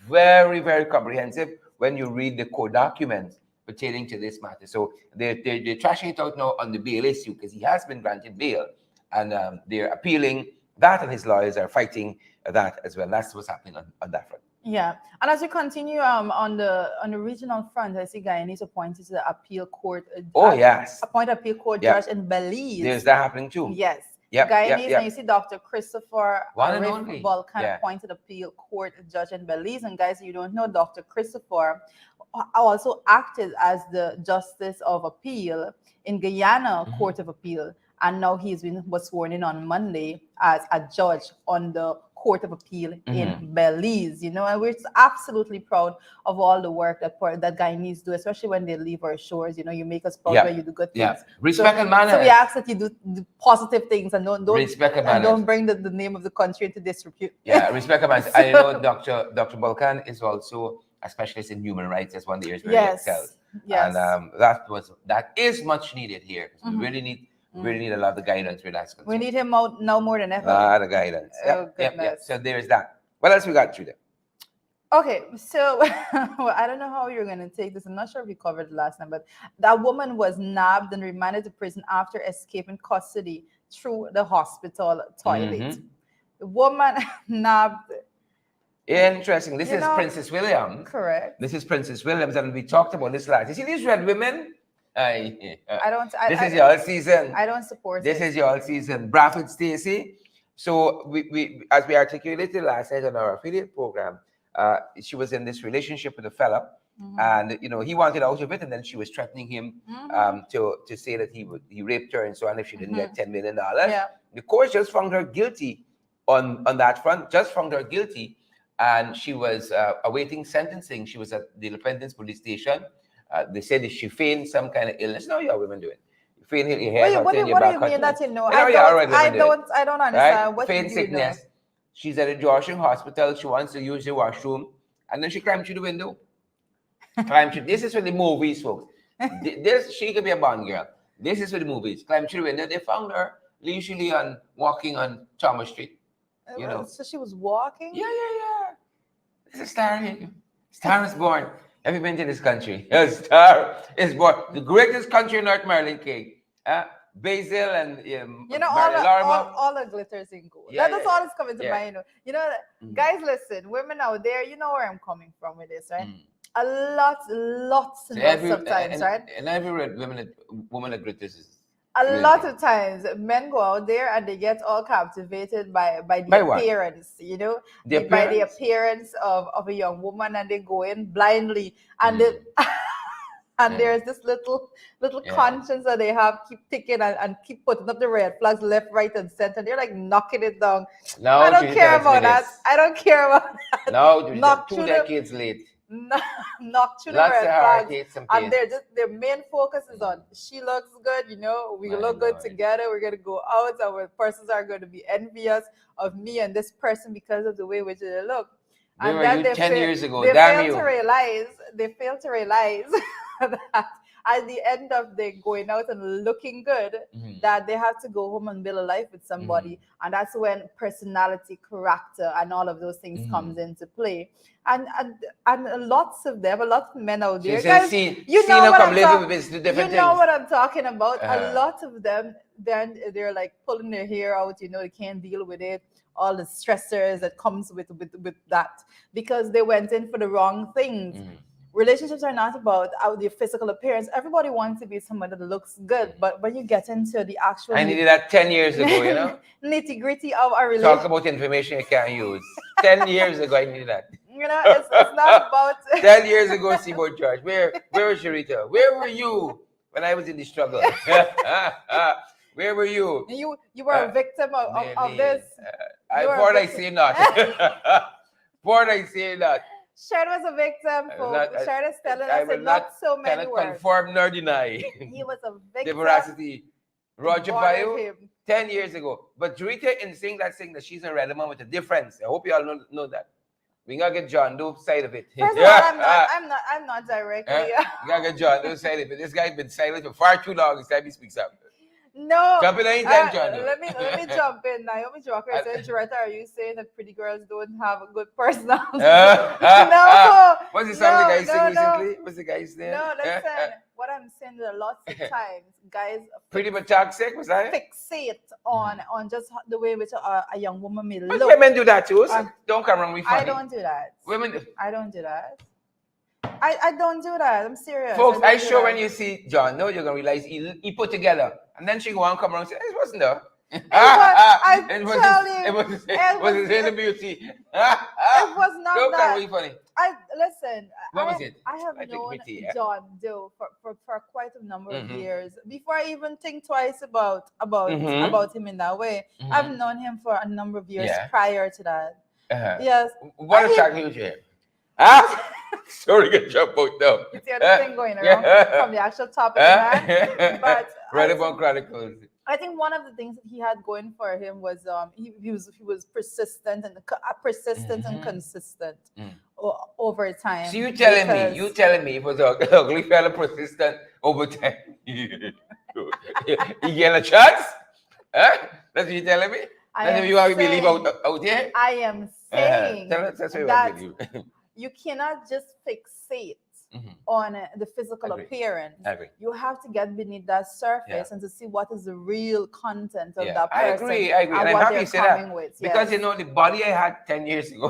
Very, very comprehensive when you read the court documents pertaining to this matter. So they're trashing it out now on the bail issue, because he has been granted bail, and they're appealing that, and his lawyers are fighting that as well. That's what's happening on that front. Yeah, and as we continue on the regional front, I see Guyanese appointed to the appeal court. Appointed appeal court judge in Belize. There's that happening too. Yes. Guyanese, and you see Dr. Christopher Vulcan appointed appeal court judge in Belize. And guys, you don't know, Dr. Christopher also acted as the justice of appeal in Guyana Court of Appeal, and now was sworn in on Monday as a judge on the Court of Appeal in Belize, you know, and we're absolutely proud of all the work that Guyanese do, especially when they leave our shores. You know, you make us proud when you do good things. Respect and manners. So we ask that you do positive things and don't respect and manners. Don't bring the name of the country into disrepute. Yeah, respect and manners. I know Dr. Balkan is also a specialist in human rights. That's one of the areas where he excels. Yes. And that is much needed here. We really need a lot of the guidance with that. We need him out now more than ever. A lot of guidance. So there's that. What else we got through there? Okay, so well, I don't know how you're gonna take this. I'm not sure if we covered it last time, but that woman was nabbed and remanded to prison after escaping custody through the hospital toilet. The woman nabbed. Interesting. This is Princess William. Correct. This is Princess Williams, and we talked about this last. You see these red women? This is your season. I don't support this. This is your season. Bradford Stacey. So we as we articulated last night on our affiliate program, she was in this relationship with a fella, and he wanted out of it, and then she was threatening him to say that he raped her and so on if she didn't get $10 million. The court just found her guilty on that front. Just found her guilty, and she was awaiting sentencing. She was at the Independence Police Station. They said that she feigned some kind of illness. No, you women do it. Feign your hair. What do you mean that I don't understand. Right? What feign sickness. She's at a Georgian hospital. She wants to use the washroom, and then she climbed through the window. This is for the movies, folks. She could be a Bond girl. This is for the movies. Climbed through the window. They found her leisurely walking on Thomas Street. So she was walking. Yeah. This is Star here. Star is born. Have you been to this country? Star is born. The greatest country in North Maryland, King. Basil and all the glitters in gold. That's all that's coming to mind. Guys, listen, women out there, you know where I'm coming from with this, right? Lots sometimes, right? And every woman that glitters is a lot of times men go out there and they get all captivated by the appearance, by the appearance of a young woman, and they go in blindly, and and there's this little conscience that they have, keep ticking and keep putting up the red flags left, right, and center. They're like knocking it down. No, I don't care about that. I don't care about that. No, 2 decades late. Knock through the red flags, and their main focus is on she looks good, we look good together, we're gonna go out, our persons are going to be envious of me and this person because of the way which they look. And then they 10 years ago, they fail to realize that at the end of the going out and looking good, that they have to go home and build a life with somebody, and that's when personality, character, and all of those things comes into play. And lots of men out there, guys, you know what I'm talking about. A lot of them, then they're like pulling their hair out. They can't deal with it, all the stressors that comes with that, because they went in for the wrong things. Relationships are not about the physical appearance. Everybody wants to be someone that looks good, but when you get into the actual, I needed that 10 years ago, nitty gritty of our relationship. Talk about information you can't use. 10 years ago, I needed that. It's not about 10 years ago, Seaboard George. Where was Sharita? Where were you when I was in the struggle? Where were you? You were a victim of this. Before I say not. Before I say not. Sharon was a victim. Sharon is telling us in not so many words. Confirm nor deny. He was a victim. The veracity. Roger Bayo, 10 years ago. But Jurita, in saying that she's a red woman with a difference. I hope you all know that. We gotta get John Doe side of it. First of all, I'm not directly. You gotta get John Doe side of it. This guy's been silent for far too long. This time he speaks up. No. Jump in anytime, John Doe. Let me jump in. Naomi Joker said, Jureta, are you saying that pretty girls don't have a good personality? No. What's the song the guy sing recently? What's the guy's name? No, listen. What I'm saying is lots of times, guys, pretty but toxic, was that? Fixate on just the way which a young woman may but look. Women do that too. So don't come around with funny. I don't do that. Women do. I don't do that. I don't do that. I'm serious. Folks, I sure when you see John, no, you're gonna realize he put together, and then she go on come around and say, "It wasn't there." I tell you, it was in the beauty. it was not Don't that. be funny. Listen. What was it? I have I think known pretty, yeah. John Doe for quite a number of Mhm. years before I even think twice about Mhm. him in that way. Mhm. I've known him for a number of years Yeah. prior to that. Uh-huh. Yes. What attracted you to him? Ah, sorry, get jump out now. You see the thing going around from the actual topic, man. But Relevant Chronicles. I think one of the things that he had going for him was he was persistent and Mhm. consistent Mm. over time. So you telling me it was an ugly fella persistent over time. He get a chance? Huh? That's what you telling me? That's what you want me to believe out there? I am saying That's what you that want me to believe. you cannot just fixate Mhm. on the physical Agree. appearance. Agree. You have to get beneath that surface Yeah. and to see what is the real content of Yeah, that I person. agree. And And I'm what happy they're you say that. coming with. Because yes. you know the body I had 10 years ago.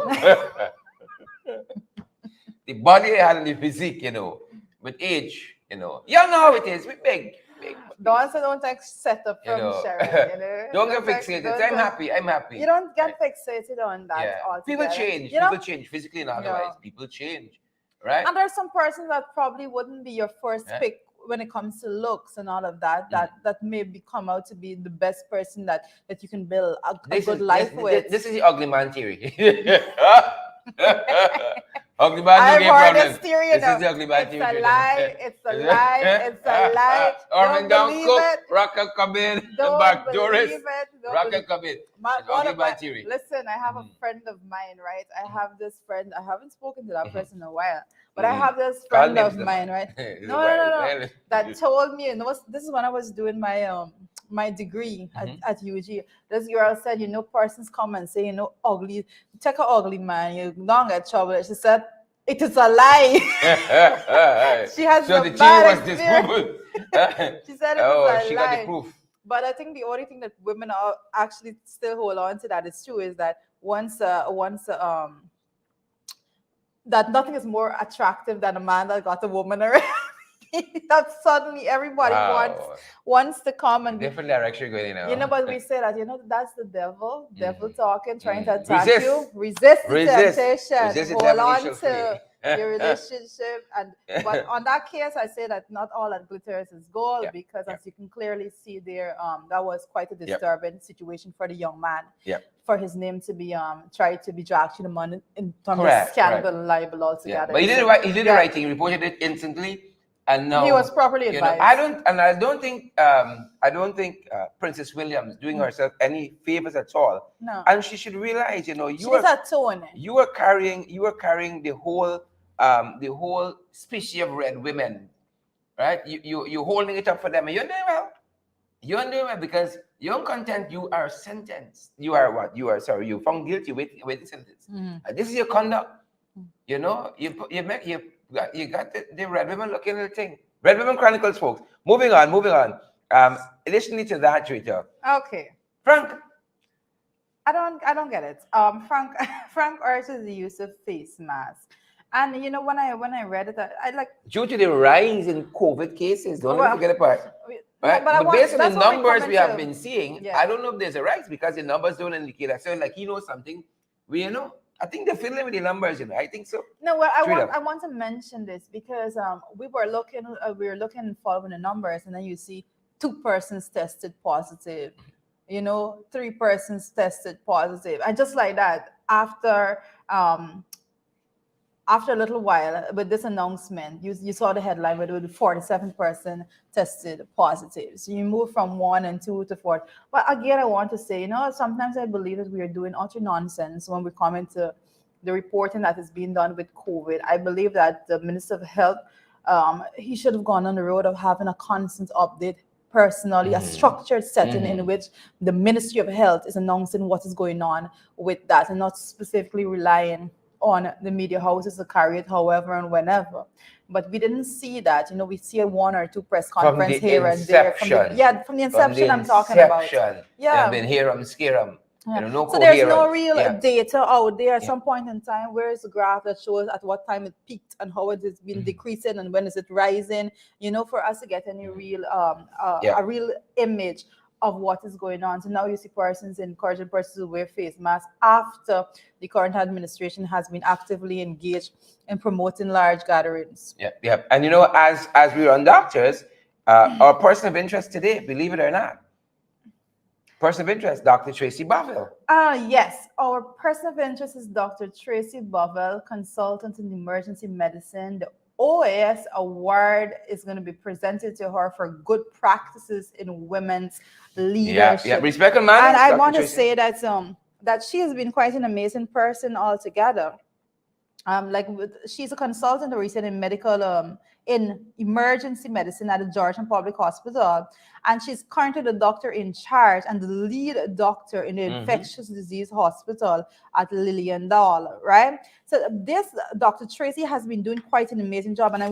The body I had and the physique, you know, with age, you know. You know how it is. We big. Don't take set up from Sharon, you know. Don't get fixated. I'm happy. You don't get fixated on that Yeah. altogether. People change. You know? People change physically and otherwise. People change. Right? And there's some persons that probably wouldn't be your first pick when it comes to looks and all of that, that may come out to be the best person that you can build a good life with. This is the ugly man theory. Ugly man I've don't get heard problem. this theory, This is the ugly man theory. It's a lie. It's a lie. Armin Don't down believe cook. it. Rocket come in. Don't Back believe Doris. it. Don't Rocket come in. Ugly man theory. Listen, I have a friend of mine, right? I have this friend. I haven't spoken to that person in a while, but I have this friend of mine, right? No. That told me, this is when I was doing my my degree at UG. This girl said, persons come and say, ugly, take an ugly man, you don't get trouble. She said, it is a lie. She has so the the bad was experience. She said it is a lie. Got the proof. But I think the only thing that women are actually still hold on to that is true is that once that nothing is more attractive than a man that got a woman already. That suddenly everybody wants to come and different direction going in. But we say that that's the devil talking, trying to attack you. Resist the temptation. Hold on to your relationship. But on that case, I say that not all that glitters is gold, because as you can clearly see there, that was quite a disturbing situation for the young man. For his name to be tried to be dragged to the money from the scandal and libel altogether. But he did the right thing. He reported it instantly. And now he was properly advised. I don't think Princess Williams doing herself any favors at all. No. And she should realize, you are carrying the whole species of red women, right? You're holding it up for them, and you're doing well. You're doing well because you're content. You are sentenced. You are what? You found guilty with the sentence. This is your conduct. You got the Red Women looking at the thing. Red Women Chronicles, folks. Moving on. Additionally to that, Twitter. Okay. Frank. I don't get it. Frank urges the use of face masks. And when I read it, I like due to the rise in COVID cases, don't forget the part. Right? But based on the numbers we have been seeing, yeah. I don't know if there's a rise because the numbers don't indicate that. So like he knows something, I think they're fiddling with the numbers, I think so. No, well, I want to mention this because we were looking following the numbers, and then you see 2 persons tested positive, 3 persons tested positive, and just like that, after a little while with this announcement, you saw the headline where there were 47% tested positive. So you move from 1 and 2 to 4. But again, I want to say, sometimes I believe that we are doing utter nonsense when we come into the reporting that is being done with COVID. I believe that the Minister of Health, he should have gone on the road of having a constant update personally, a structured setting in which the Ministry of Health is announcing what is going on with that and not specifically relying on the media houses to carry it however and whenever. But we didn't see that. We see 1 or 2 press conferences here and there. From the inception I'm talking about. Yeah. Been here, I'm scared. Yeah. So there's no real data out there at some point in time. Where is the graph that shows at what time it peaked and how it has been decreasing and when is it rising? For us to get any real a real image of what is going on. So now you see persons encouraging persons to wear face masks after the current administration has been actively engaged in promoting large gatherings. Yeah. And as we run doctors, our person of interest today, believe it or not, person of interest, Dr. Tracy Bovell. Yes, our person of interest is Dr. Tracy Bovell, consultant in emergency medicine. The OAS award is going to be presented to her for good practices in women's leadership. Yeah. Respect and manners. And I Dr. want to Tracy. say that she has been quite an amazing person altogether. She's a consultant recently in medical in emergency medicine at the Georgian Public Hospital, and she's currently the doctor in charge and the lead doctor in the infectious disease hospital at Lilienthal, right? So this Dr. Tracy has been doing quite an amazing job, and I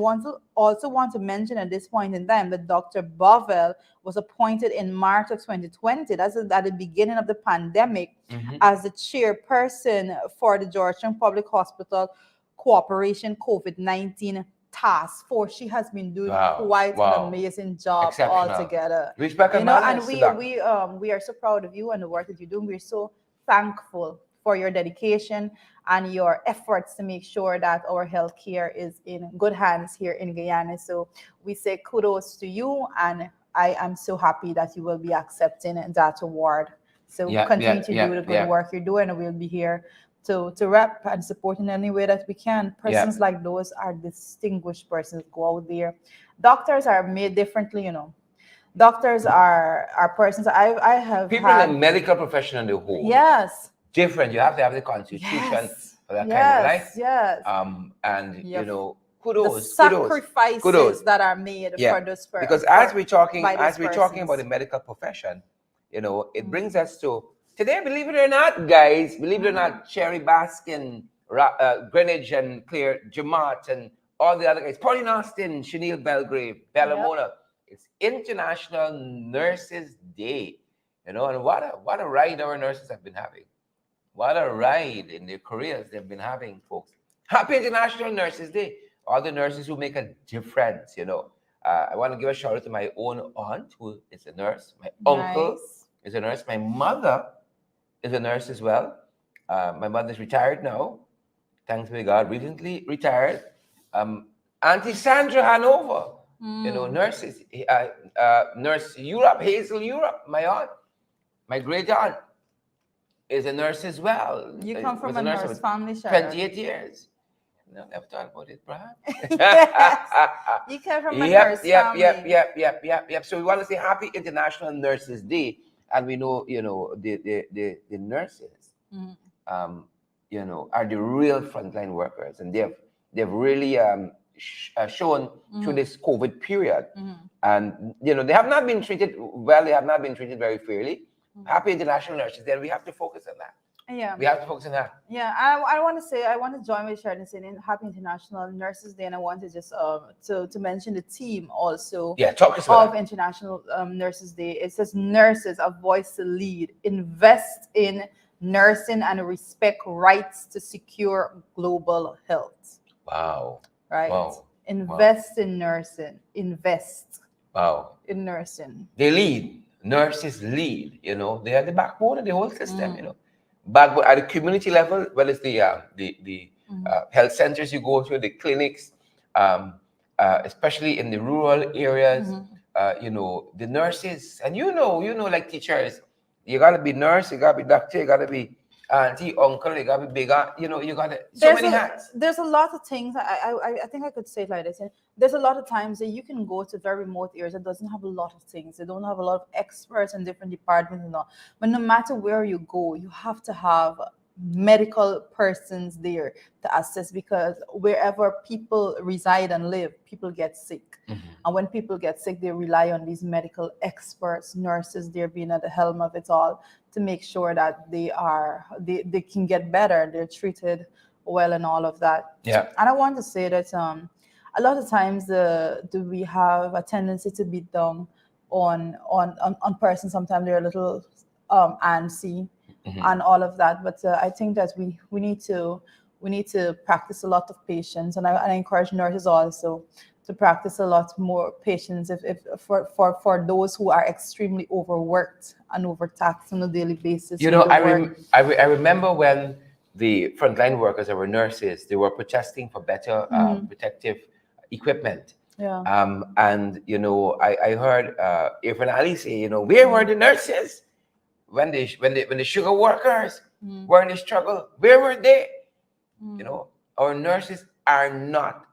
also want to mention at this point in time that Dr. Bovell was appointed in March of 2020. That's at the beginning of the pandemic, as the chairperson for the Georgian Public Hospital Cooperation COVID-19 Task Force. She has been doing quite an amazing job altogether. Respect and and we are so proud of you and the work that you're doing. We're so thankful for your dedication and your efforts to make sure that our healthcare is in good hands here in Guyana. So we say kudos to you, and I am so happy that you will be accepting that award. So continue to do the good work you're doing, and we'll be here to rep and support in any way that we can. Persons like those are distinguished persons. Go out there. Doctors are made differently, Doctors are persons. I have people in the medical profession on the whole. Yes. Different. You have to have the constitution for that kind of life. Yes. And kudos. The sacrifices that are made for those persons. Because as we're talking about the medical profession, it brings us to today, believe it or not, guys, believe it or not, Cherry Baskin, Greenwich and Claire Jamat and all the other guys, Pauline Austin, Chanel Belgrave, Bella Mona. It's International Nurses Day, and what a ride our nurses have been having. What a ride in their careers they've been having, folks. Happy International Nurses Day. All the nurses who make a difference, I want to give a shout out to my own aunt, who is a nurse. My uncle is a nurse. My mother is a nurse as well. My mother's retired now. Thanks be to God, recently retired. Auntie Sandra Hanover, nurses. Nurse Europe, Hazel Europe, my aunt. My great aunt is a nurse as well. You come from a nurse family, Sharon. 28 years. No, never thought about it, perhaps. You come from a nurse family. Yep. So we want to say Happy International Nurses Day, and we know, the nurses, are the real frontline workers, and they've really shown through this COVID period, and they have not been treated well. They have not been treated very fairly. Happy International Nurses Day. We have to focus on that. Yeah, we have to focus on that. Yeah, I want to join with Sharon saying Happy International Nurses Day, and I want to just to mention the team also. Yeah, talk us about International Nurses Day. It says nurses, a voice to lead, invest in nursing and respect rights to secure global health. Wow. Right. Wow. Invest in nursing. Invest. Wow. In nursing. They lead. Nurses lead. They are the backbone of the whole system. Backbone at the community level, well, it's the health centers you go to, the clinics, especially in the rural areas. The nurses, and like teachers, you gotta be nurse, you gotta be doctor, you gotta be auntie, uncle, you gotta be bigger. You gotta many hats. There's a lot of things. I think I could say it like this. There's a lot of times that you can go to very remote areas that doesn't have a lot of things. They don't have a lot of experts in different departments and all. But no matter where you go, you have to have medical persons there to assess, because wherever people reside and live, people get sick. And when people get sick, they rely on these medical experts, nurses, they're being at the helm of it all to make sure that they can get better, they're treated well and all of that. Yeah. And I want to say that a lot of times do we have a tendency to beat down on persons. Sometimes they're a little antsy and all of that. But I think that we need to practice a lot of patience, and I encourage nurses also to to practice a lot more patience if for those who are extremely overworked and overtaxed on a daily basis. I remember when the frontline workers or nurses, they were protesting for better protective equipment. Yeah. And I heard Irfan Ali say, where were the nurses when the sugar workers were in the struggle? Where were they? Our nurses are not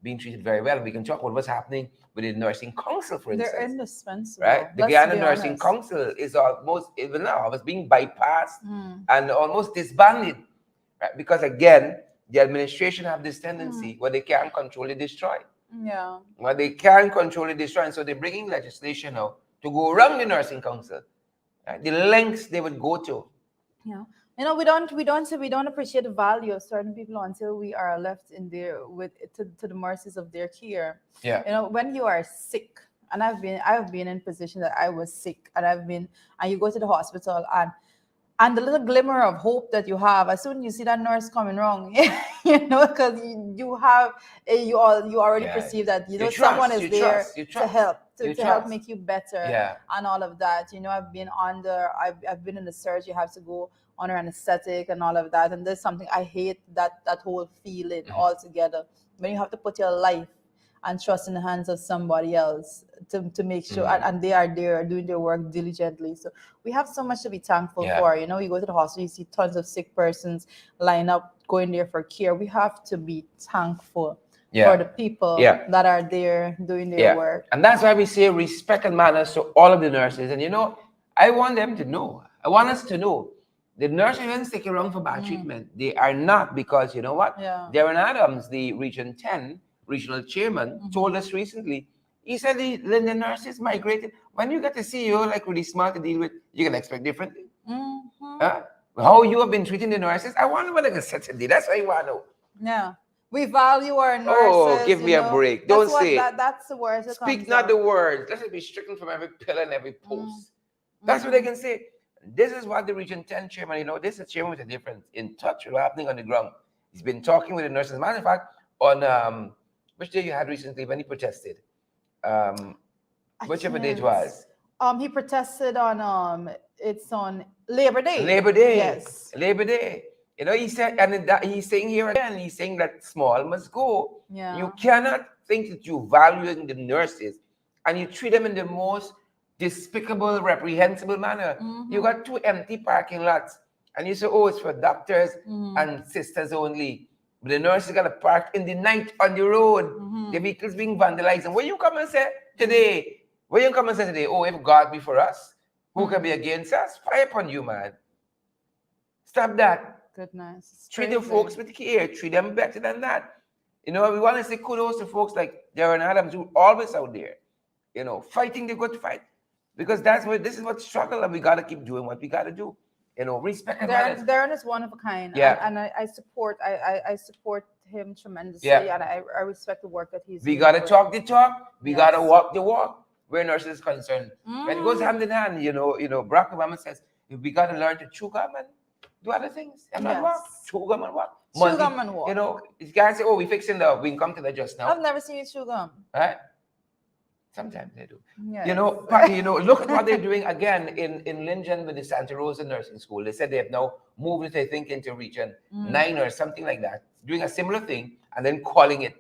being treated very well. We can talk about what's happening with the nursing council, for instance. They're indispensable. Right? The Guyana Nursing Council is almost, even now, was being bypassed and almost disbanded. Right? Because again, the administration have this tendency where they can't control it, destroy. Yeah. Where they can't control it, destroy. And so they're bringing legislation now to go around the nursing council. Right? The lengths they would go to. Yeah. We don't appreciate the value of certain people until we are left in there to the mercies of their care. Yeah. When you are sick, and I've been in position that I was sick, and you go to the hospital, and the little glimmer of hope that you have, as soon as you see that nurse coming wrong, because you already perceive that someone is there to help. To help make you better and all of that. I've been in the surgery, you have to go under anesthetic and all of that. And there's something I hate, that whole feeling altogether. When you have to put your life and trust in the hands of somebody else to make sure, and they are there doing their work diligently. So we have so much to be thankful for. You go to the hospital, you see tons of sick persons line up, going there for care. We have to be thankful for the people that are there doing their work. And that's why we say respect and manners to all of the nurses. And I want them to know, I want us to know, the nurses aren't sticking around for bad treatment. They are not, because you know what? Darren Adams, the Region 10 regional chairman, told us recently, he said the nurses migrated. When you get a CEO like really smart to deal with, you can expect differently. How you have been treating the nurses, I wonder what I can set today. That's what I want to know. Yeah. We value our nurses. Oh, give me a break. Don't say that's the words. Speak not the words. Let it be stricken from every pillar and every post. That's what they can say. This is what the Region 10 chairman, this is a chairman with a difference, in touch with what's happening on the ground. He's been talking with the nurses. As a matter of fact, on which day you had recently when he protested? Whichever day it was. He protested on it's on Labor Day. Labor Day. Yes. Labor Day. He said, and he's saying here again, he's saying that small must go. Yeah. You cannot think that you value the nurses and you treat them in the most despicable, reprehensible manner. You got 2 empty parking lots and you say, oh, it's for doctors and sisters only. But the nurses got to park in the night on the road. The vehicles being vandalized. And when you come and say today, oh, if God be for us, who can be against us? Fire upon you, man. Stop that. Goodness. Treat the folks with care. Treat them better than that. We want to say kudos to folks like Darren Adams, who are always out there, fighting the good fight. Because this is what struggle, and we got to keep doing what we got to do. Respect and manners. Darren is one of a kind. Yeah. And I support him tremendously. Yeah. And I respect the work that he's doing. We got to talk the talk. We got to walk the walk where nurses is concerned. When it goes hand in hand, Barack Obama says, we got to learn to chew gum and do other things. And not walk. Chew gum and walk. Chew gum and walk. These guys say, oh, we fixing we can come to that just now. I've never seen you chew gum. Right? Sometimes they do. Yes. Look at what they're doing again in Linden with the Santa Rosa Nursing School. They said they have now moved it, I think, into Region 9 or something like that, doing a similar thing and then calling it,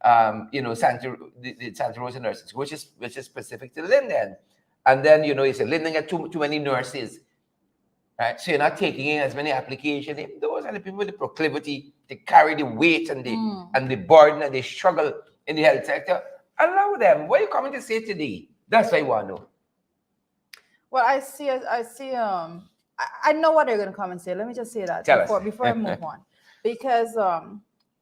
the Santa Rosa Nursing School, which is specific to Linden. And then, you say Linden got too many nurses, right? So you're not taking in as many applications. Those are the people with the proclivity to carry the weight and the burden and the struggle in the health sector. Allow them. What are you coming to say today? That's what I want to know. Well, I know what they're going to come and say. Let me just say that before I move on. Because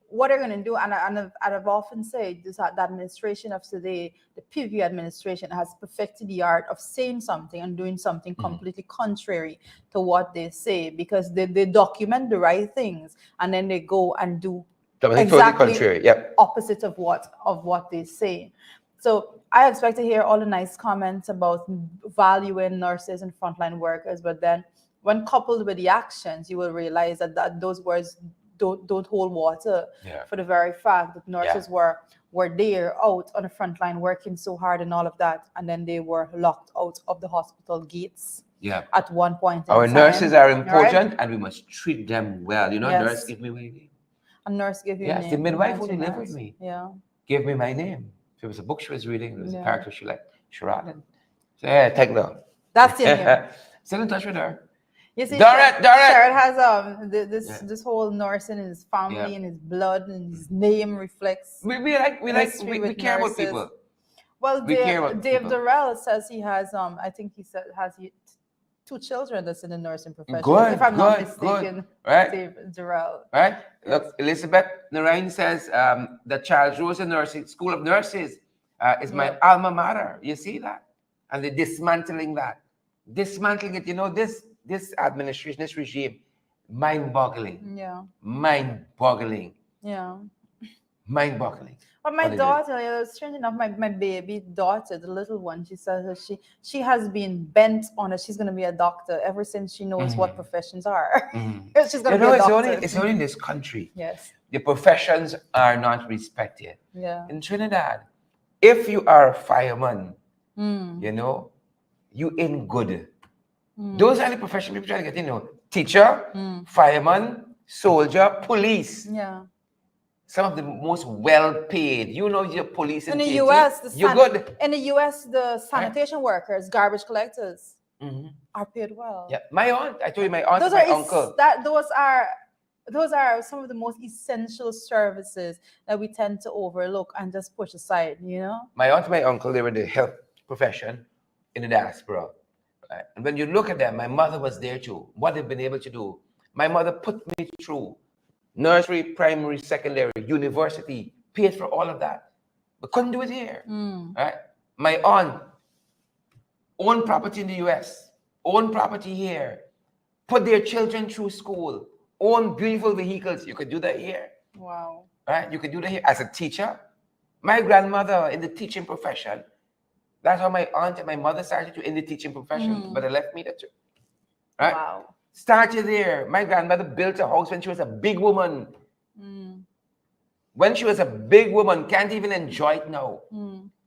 what they're going to do, and I've often said this, the administration of today, the PV administration has perfected the art of saying something and doing something completely contrary to what they say, because they document the right things and then they go and do exactly opposite of what they say. So I expect to hear all the nice comments about valuing nurses and frontline workers, but then when coupled with the actions, you will realize that those words don't hold water Yeah. for the very fact that nurses were there out on the front line working so hard and all of that, and then they were locked out of the hospital gates. Yeah. At one point in Our time. nurses are important, right? and we must treat them well. You know, Yes. nurse give me my name. A nurse gave you a Yes, name. the midwife who Imagine delivered that. me Yeah. gave me my name. There was a book she was reading. There was a Yeah. character she liked, Sharon. So yeah, take them. That's in here. Still in touch with her. You see, Dorit. Sherrod has Yeah. this whole nurse in his family Yeah. and his blood, and his name reflects. We history we with care about nurses. people. Well, We care about Dave people. Durrell says he has I think he said has 2 children that's in the nursing profession. Good, if I'm not good, mistaken, good. Right? Dave Durrell. Right? Yes. Look, Elizabeth Narain says the Charles Rosa Nursing School of Nurses is my alma mater. You see that? And they're dismantling that. Dismantling it. You know, this administration, this regime, mind-boggling. Yeah. Mind-boggling. Yeah. Mind-boggling. But my daughter, strange enough, my baby daughter, the little one, she says that she has been bent on it. She's going to be a doctor ever since she knows what professions are. She's going to be a doctor. It's only in this country. Yes. The professions are not respected. Yeah. In Trinidad, if you are a fireman, you know, you ain't good. Those are the professions people try to get, you know, teacher, fireman, soldier, police. Yeah. Some of the most well-paid. You know, your police in the TT, U.S. you're good. In the U.S., the sanitation workers, garbage collectors, are paid well. Yeah, my aunt. I told you, my aunt and my uncle. Those are some of the most essential services that we tend to overlook and just push aside. You know. My aunt and my uncle, they were in the health profession in the diaspora. Right? And when you look at them, my mother was there too. What they've been able to do. My mother put me through nursery, primary, secondary, university, paid for all of that. But couldn't do it here. Right? My aunt owned property in the US, owned property here, put their children through school, own beautiful vehicles. You could do that here. Wow. Right? You could do that here as a teacher. My grandmother in the teaching profession. That's how my aunt and my mother started in the teaching profession, but they left me there too. Right? Wow. Started there. My grandmother built a house when she was a big woman. When she was a big woman, can't even enjoy it now.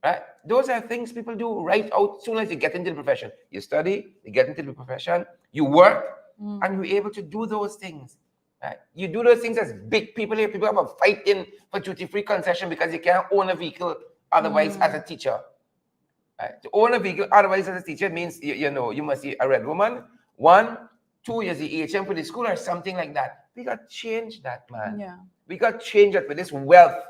Right? Those are things people do right out soon as you get into the profession. You study, you get into the profession, you work, and you're able to do those things. Right? You do those things as big people here. People have a fighting for duty-free concession because you can't own a vehicle otherwise as a teacher. Right? To own a vehicle otherwise as a teacher means, you know, you must be a red woman. 1, 2 years the HM for the school or something like that. We got to change that, man. Yeah. We got to change that with this wealth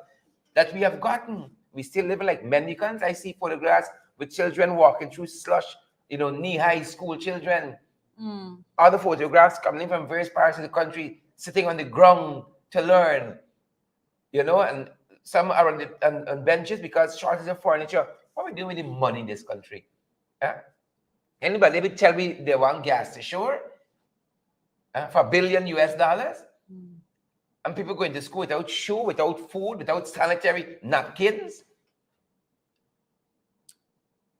that we have gotten. We still live like mendicants. I see photographs with children walking through slush, you know, knee-high school children. Other photographs coming in from various parts of the country, sitting on the ground to learn, you know, and some are on benches because shortage of furniture. What are we doing with the money in this country? Yeah? Anybody would tell me they want gas to shore for $1 billion US? And people going to school without shoe, without food, without sanitary napkins?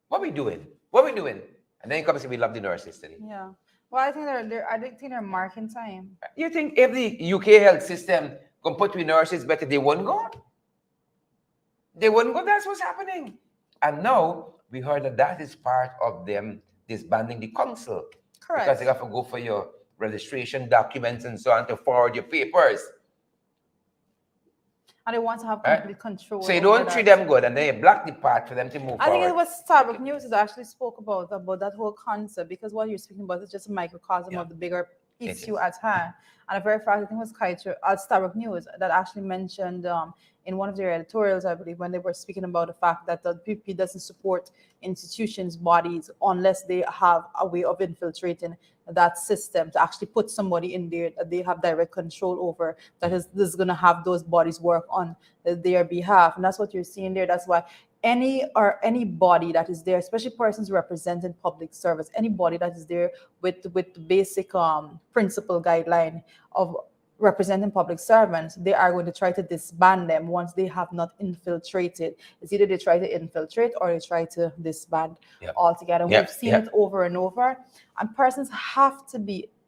What are we doing? What are we doing? And then you come and say we love the nurses today. Yeah. Well, I think they're marking time. You think if the UK health system can put with nurses better, they wouldn't go? They wouldn't go. That's what's happening. And now we heard that is part of them disbanding the council. Correct. Because they have to go for your registration documents and so on to forward your papers. And they want to have complete control. So you don't treat them good, and then you block the path for them to move forward. I think it was Starbuck News that actually spoke about that whole concept, because what you're speaking about is just a microcosm of the bigger issue at hand. And a very fact, I think it was Kaitra at Starbuck News that actually mentioned in one of their editorials, I believe, when they were speaking about the fact that the PP doesn't support institutions, bodies, unless they have a way of infiltrating that system to actually put somebody in there that they have direct control over, that is going to have those bodies work on their behalf. And that's what you're seeing there. That's why any body that is there, especially persons representing public service, anybody that is there with the basic principle guideline of representing public servants, they are going to try to disband them once they have not infiltrated. It's either they try to infiltrate or they try to disband altogether. We've seen it over and over. And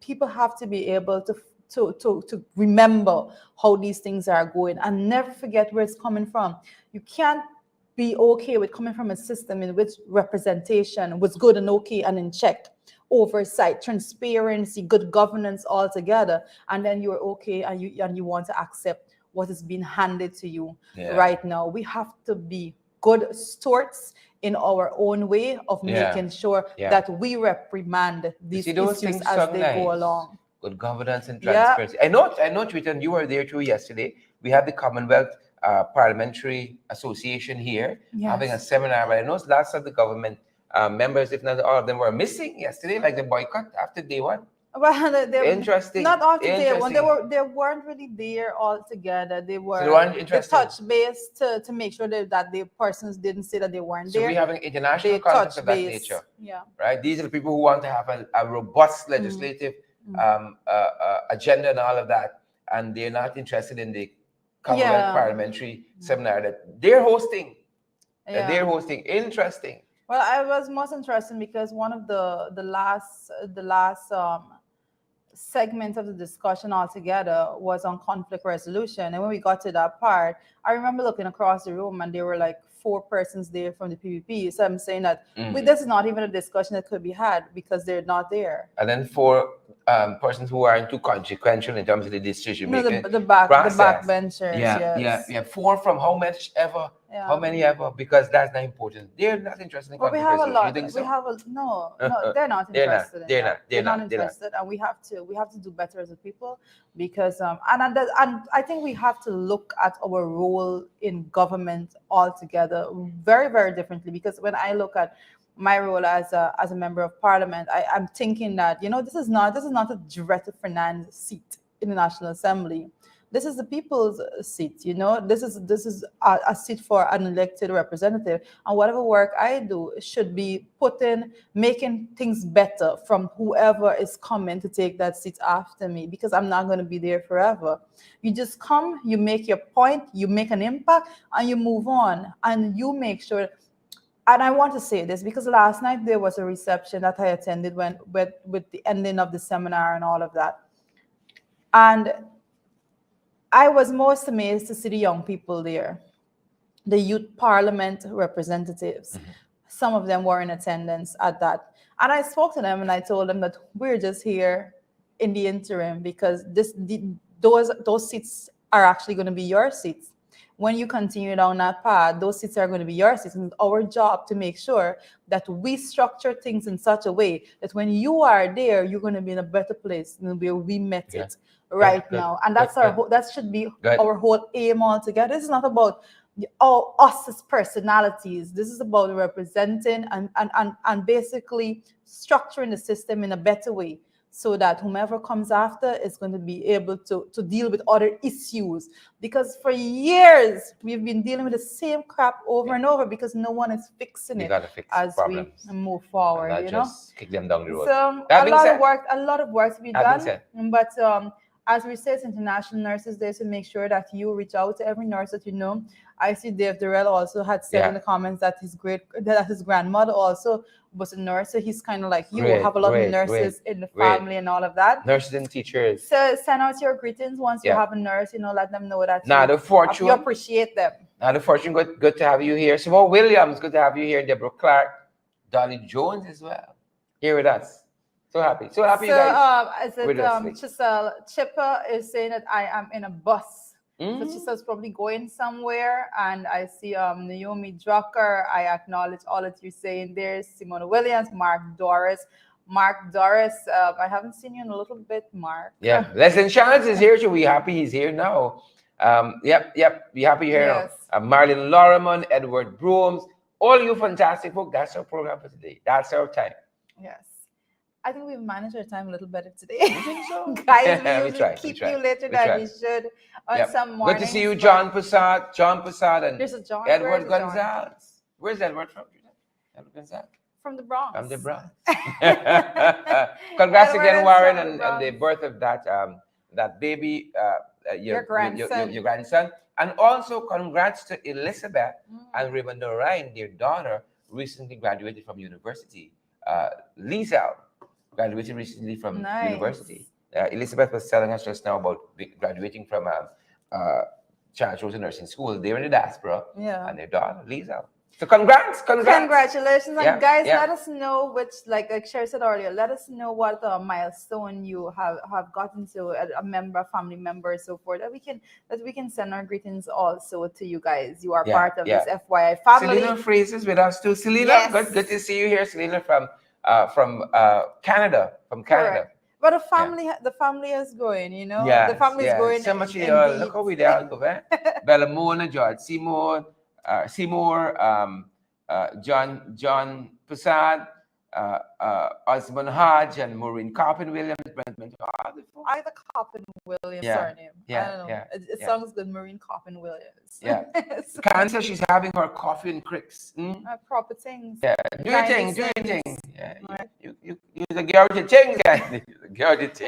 people have to be able to remember how these things are going and never forget where it's coming from. You can't be okay with coming from a system in which representation was good and okay and in check, oversight, transparency, good governance altogether, and then you're okay and you want to accept what is being handed to you right now. We have to be good stewards in our own way of making sure that we reprimand these issues as they go along. Good governance and transparency. I know, Triton, you were there too yesterday. We have the Commonwealth Parliamentary Association here having a seminar, but I know lots of the government members, if not all of them, were missing yesterday, like the boycott after day one. Well, they interesting. Not after day one. They weren't really there all together. They were. They touched base to make sure that the persons didn't say that they weren't there. So we have an international context of that nature. Yeah. Right. These are the people who want to have a robust legislative agenda and all of that, and they're not interested in the Commonwealth Parliamentary Seminar that they're hosting. Interesting. Well, I was most interested because one of the last segment of the discussion altogether was on conflict resolution, and when we got to that part, I remember looking across the room and there were like 4 persons there from the PPP. So I'm saying that this is not even a discussion that could be had because they're not there. And then 4 persons who aren't too consequential in terms of the decision making. The backbenchers. Yeah. 4 from how many ever, because that's not important. They're not interested in conflict we have resolution. a lot. You think so? We have no, they're not interested. They're not interested, and we have to do better as a people because and I think we have to look at our role in government altogether very, very differently, because when I look at my role as a member of parliament, I'm thinking that this is not a Doretta Fernandez seat in the National Assembly. This is the people's seat, This is a seat for an elected representative, and whatever work I do should be put in making things better from whoever is coming to take that seat after me, because I'm not going to be there forever. You just come, you make your point, you make an impact, and you move on, and you make sure. And I want to say this because last night there was a reception that I attended with the ending of the seminar and all of that, and I was most amazed to see the young people there, the youth parliament representatives. Some of them were in attendance at that. And I spoke to them and I told them that we're just here in the interim because those seats are actually going to be your seats. When you continue down that path, those seats are going to be your seats. And it's our job to make sure that we structure things in such a way that when you are there, you're going to be in a better place than where we met it now. And that's that should be our whole aim altogether. This is not about us as personalities. This is about representing and basically structuring the system in a better way, so that whomever comes after is going to be able to deal with other issues. Because for years, we've been dealing with the same crap over and over because no one is fixing it as we move forward, Just kick them down the road. So a lot of work to be done. But as we say, it's International Nurses Day, so make sure that you reach out to every nurse that you know. I see Dave Durrell also had said in the comments that his grandmother also was a nurse, so he's kind of like you, have a lot of nurses in the family and all of that. Nurses and teachers. So send out your greetings once you have a nurse, let them know that you appreciate them. Now the fortune, good to have you here. Simone Williams, good to have you here. Deborah Clark, Dolly Jones as well, here with us. So happy you guys. Chiselle Chipper is saying that I am in a bus. So Chiselle's probably going somewhere. And I see Naomi Drucker. I acknowledge all that you're saying. There's Simona Williams, Mark Doris. I haven't seen you in a little bit, Mark. Yeah, Leslie Chance is here. Should we happy he's here now? Yep. Be happy here now. Marlon Loriman, Edward Brooms, all you fantastic folks. That's our program for today. That's our time. Yes. I think we've managed our time a little better today. You think so? Guys, we usually keep you later than we should on some mornings. Good to see you, John Passad, and there's a John. Edward Gonzalez. Where's Edward from? Edward Gonzalez? From the Bronx. From the Bronx. Congrats again, Warren, and the birth of that baby, your grandson. And also congrats to Elizabeth and Raymond Ryan, their daughter, recently graduated from university. Lisa graduated recently from university. Elizabeth was telling us just now about graduating from Charles Rosa Nursing School. They're in the diaspora, and their daughter, Lisa. So congrats. Congratulations. And guys, yeah. let us know which, like Cher said earlier, let us know what milestone you have gotten to, a member, family member, so forth, that we can send our greetings also to you guys. You are part of this FYI family. Selena Fraser's with us too. Selena, yes. good to see you here. Selena from Canada. Correct. But the family is growing, you know. Yeah, the family is growing. So much look how we there go, eh? Bella Mona, George Seymour, John Prasad, Osman Hodge, and Maureen Carpin Williams. I the Carpin Williams surname. I don't know. It sounds good, Maureen Carpin Williams. Yeah. Cancer, she's having her coffee and cricks. Proper things. Yeah. Do your thing. Yeah. Right. You the girl your thing, guys.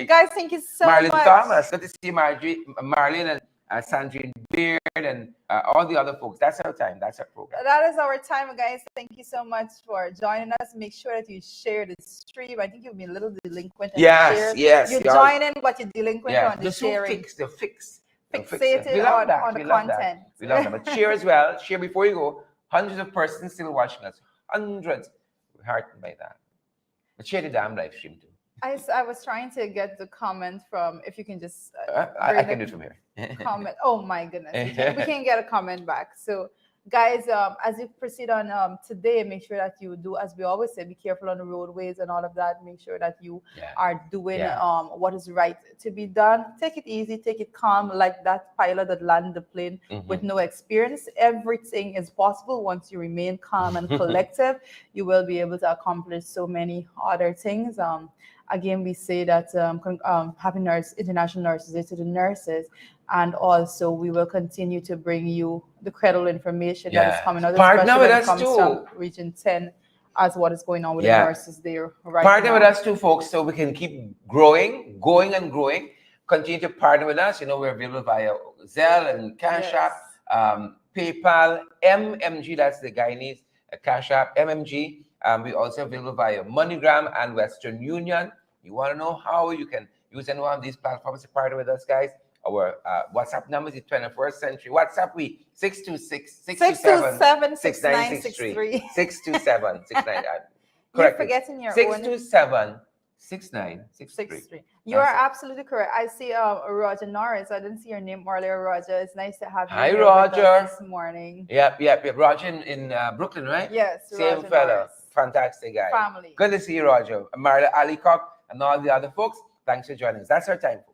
Guys, thank you so much. Marlene Thomas. Good to see Marlene and Sandrine Beard and all the other folks. That's our time. That's our program. That is our time, guys. Thank you so much for joining us. Make sure that you share the stream. I think you've been a little delinquent. Yes. You join in, but you're delinquent on the sharing. Fixated on the content. We love that. But share as well. Share before you go. Hundreds of persons still watching us. Hundreds. We're heartened by that. But share the damn live stream too. I was trying to get the comment from, if you can just I can do it from here. Comment. Oh my goodness, we can get a comment back. So guys, as you proceed on today, make sure that you do, as we always say, be careful on the roadways and all of that. Make sure that you are doing what is right to be done. Take it easy, take it calm, like that pilot that landed the plane with no experience. Everything is possible once you remain calm and collective. You will be able to accomplish so many other things. Again, we say that Happy International Nurses Day to the nurses, and also we will continue to bring you the credible information that is coming out, especially when it comes from Region 10, as what is going on with the nurses there right now. Partner with us too, folks, so we can keep growing. Continue to partner with us. You know, we're available via Zelle and Cash App, PayPal, MMG, that's the Guyanese Cash App, MMG. We also available via MoneyGram and Western Union. You want to know how you can use any one of these platforms to partner with us, guys? Our WhatsApp number is 21st century. WhatsApp 627-6963. 627-69. Correct. You're forgetting your 627-6963. You are absolutely correct. I see Roger Norris. I didn't see your name earlier, Roger. It's nice to have you here with us this morning. Yep. Roger in Brooklyn, right? Yes. Same Roger fellow. Norris. Fantastic guy. Family. Good to see you, Roger. Marla Alicock and all the other folks. Thanks for joining us. That's our time, folks.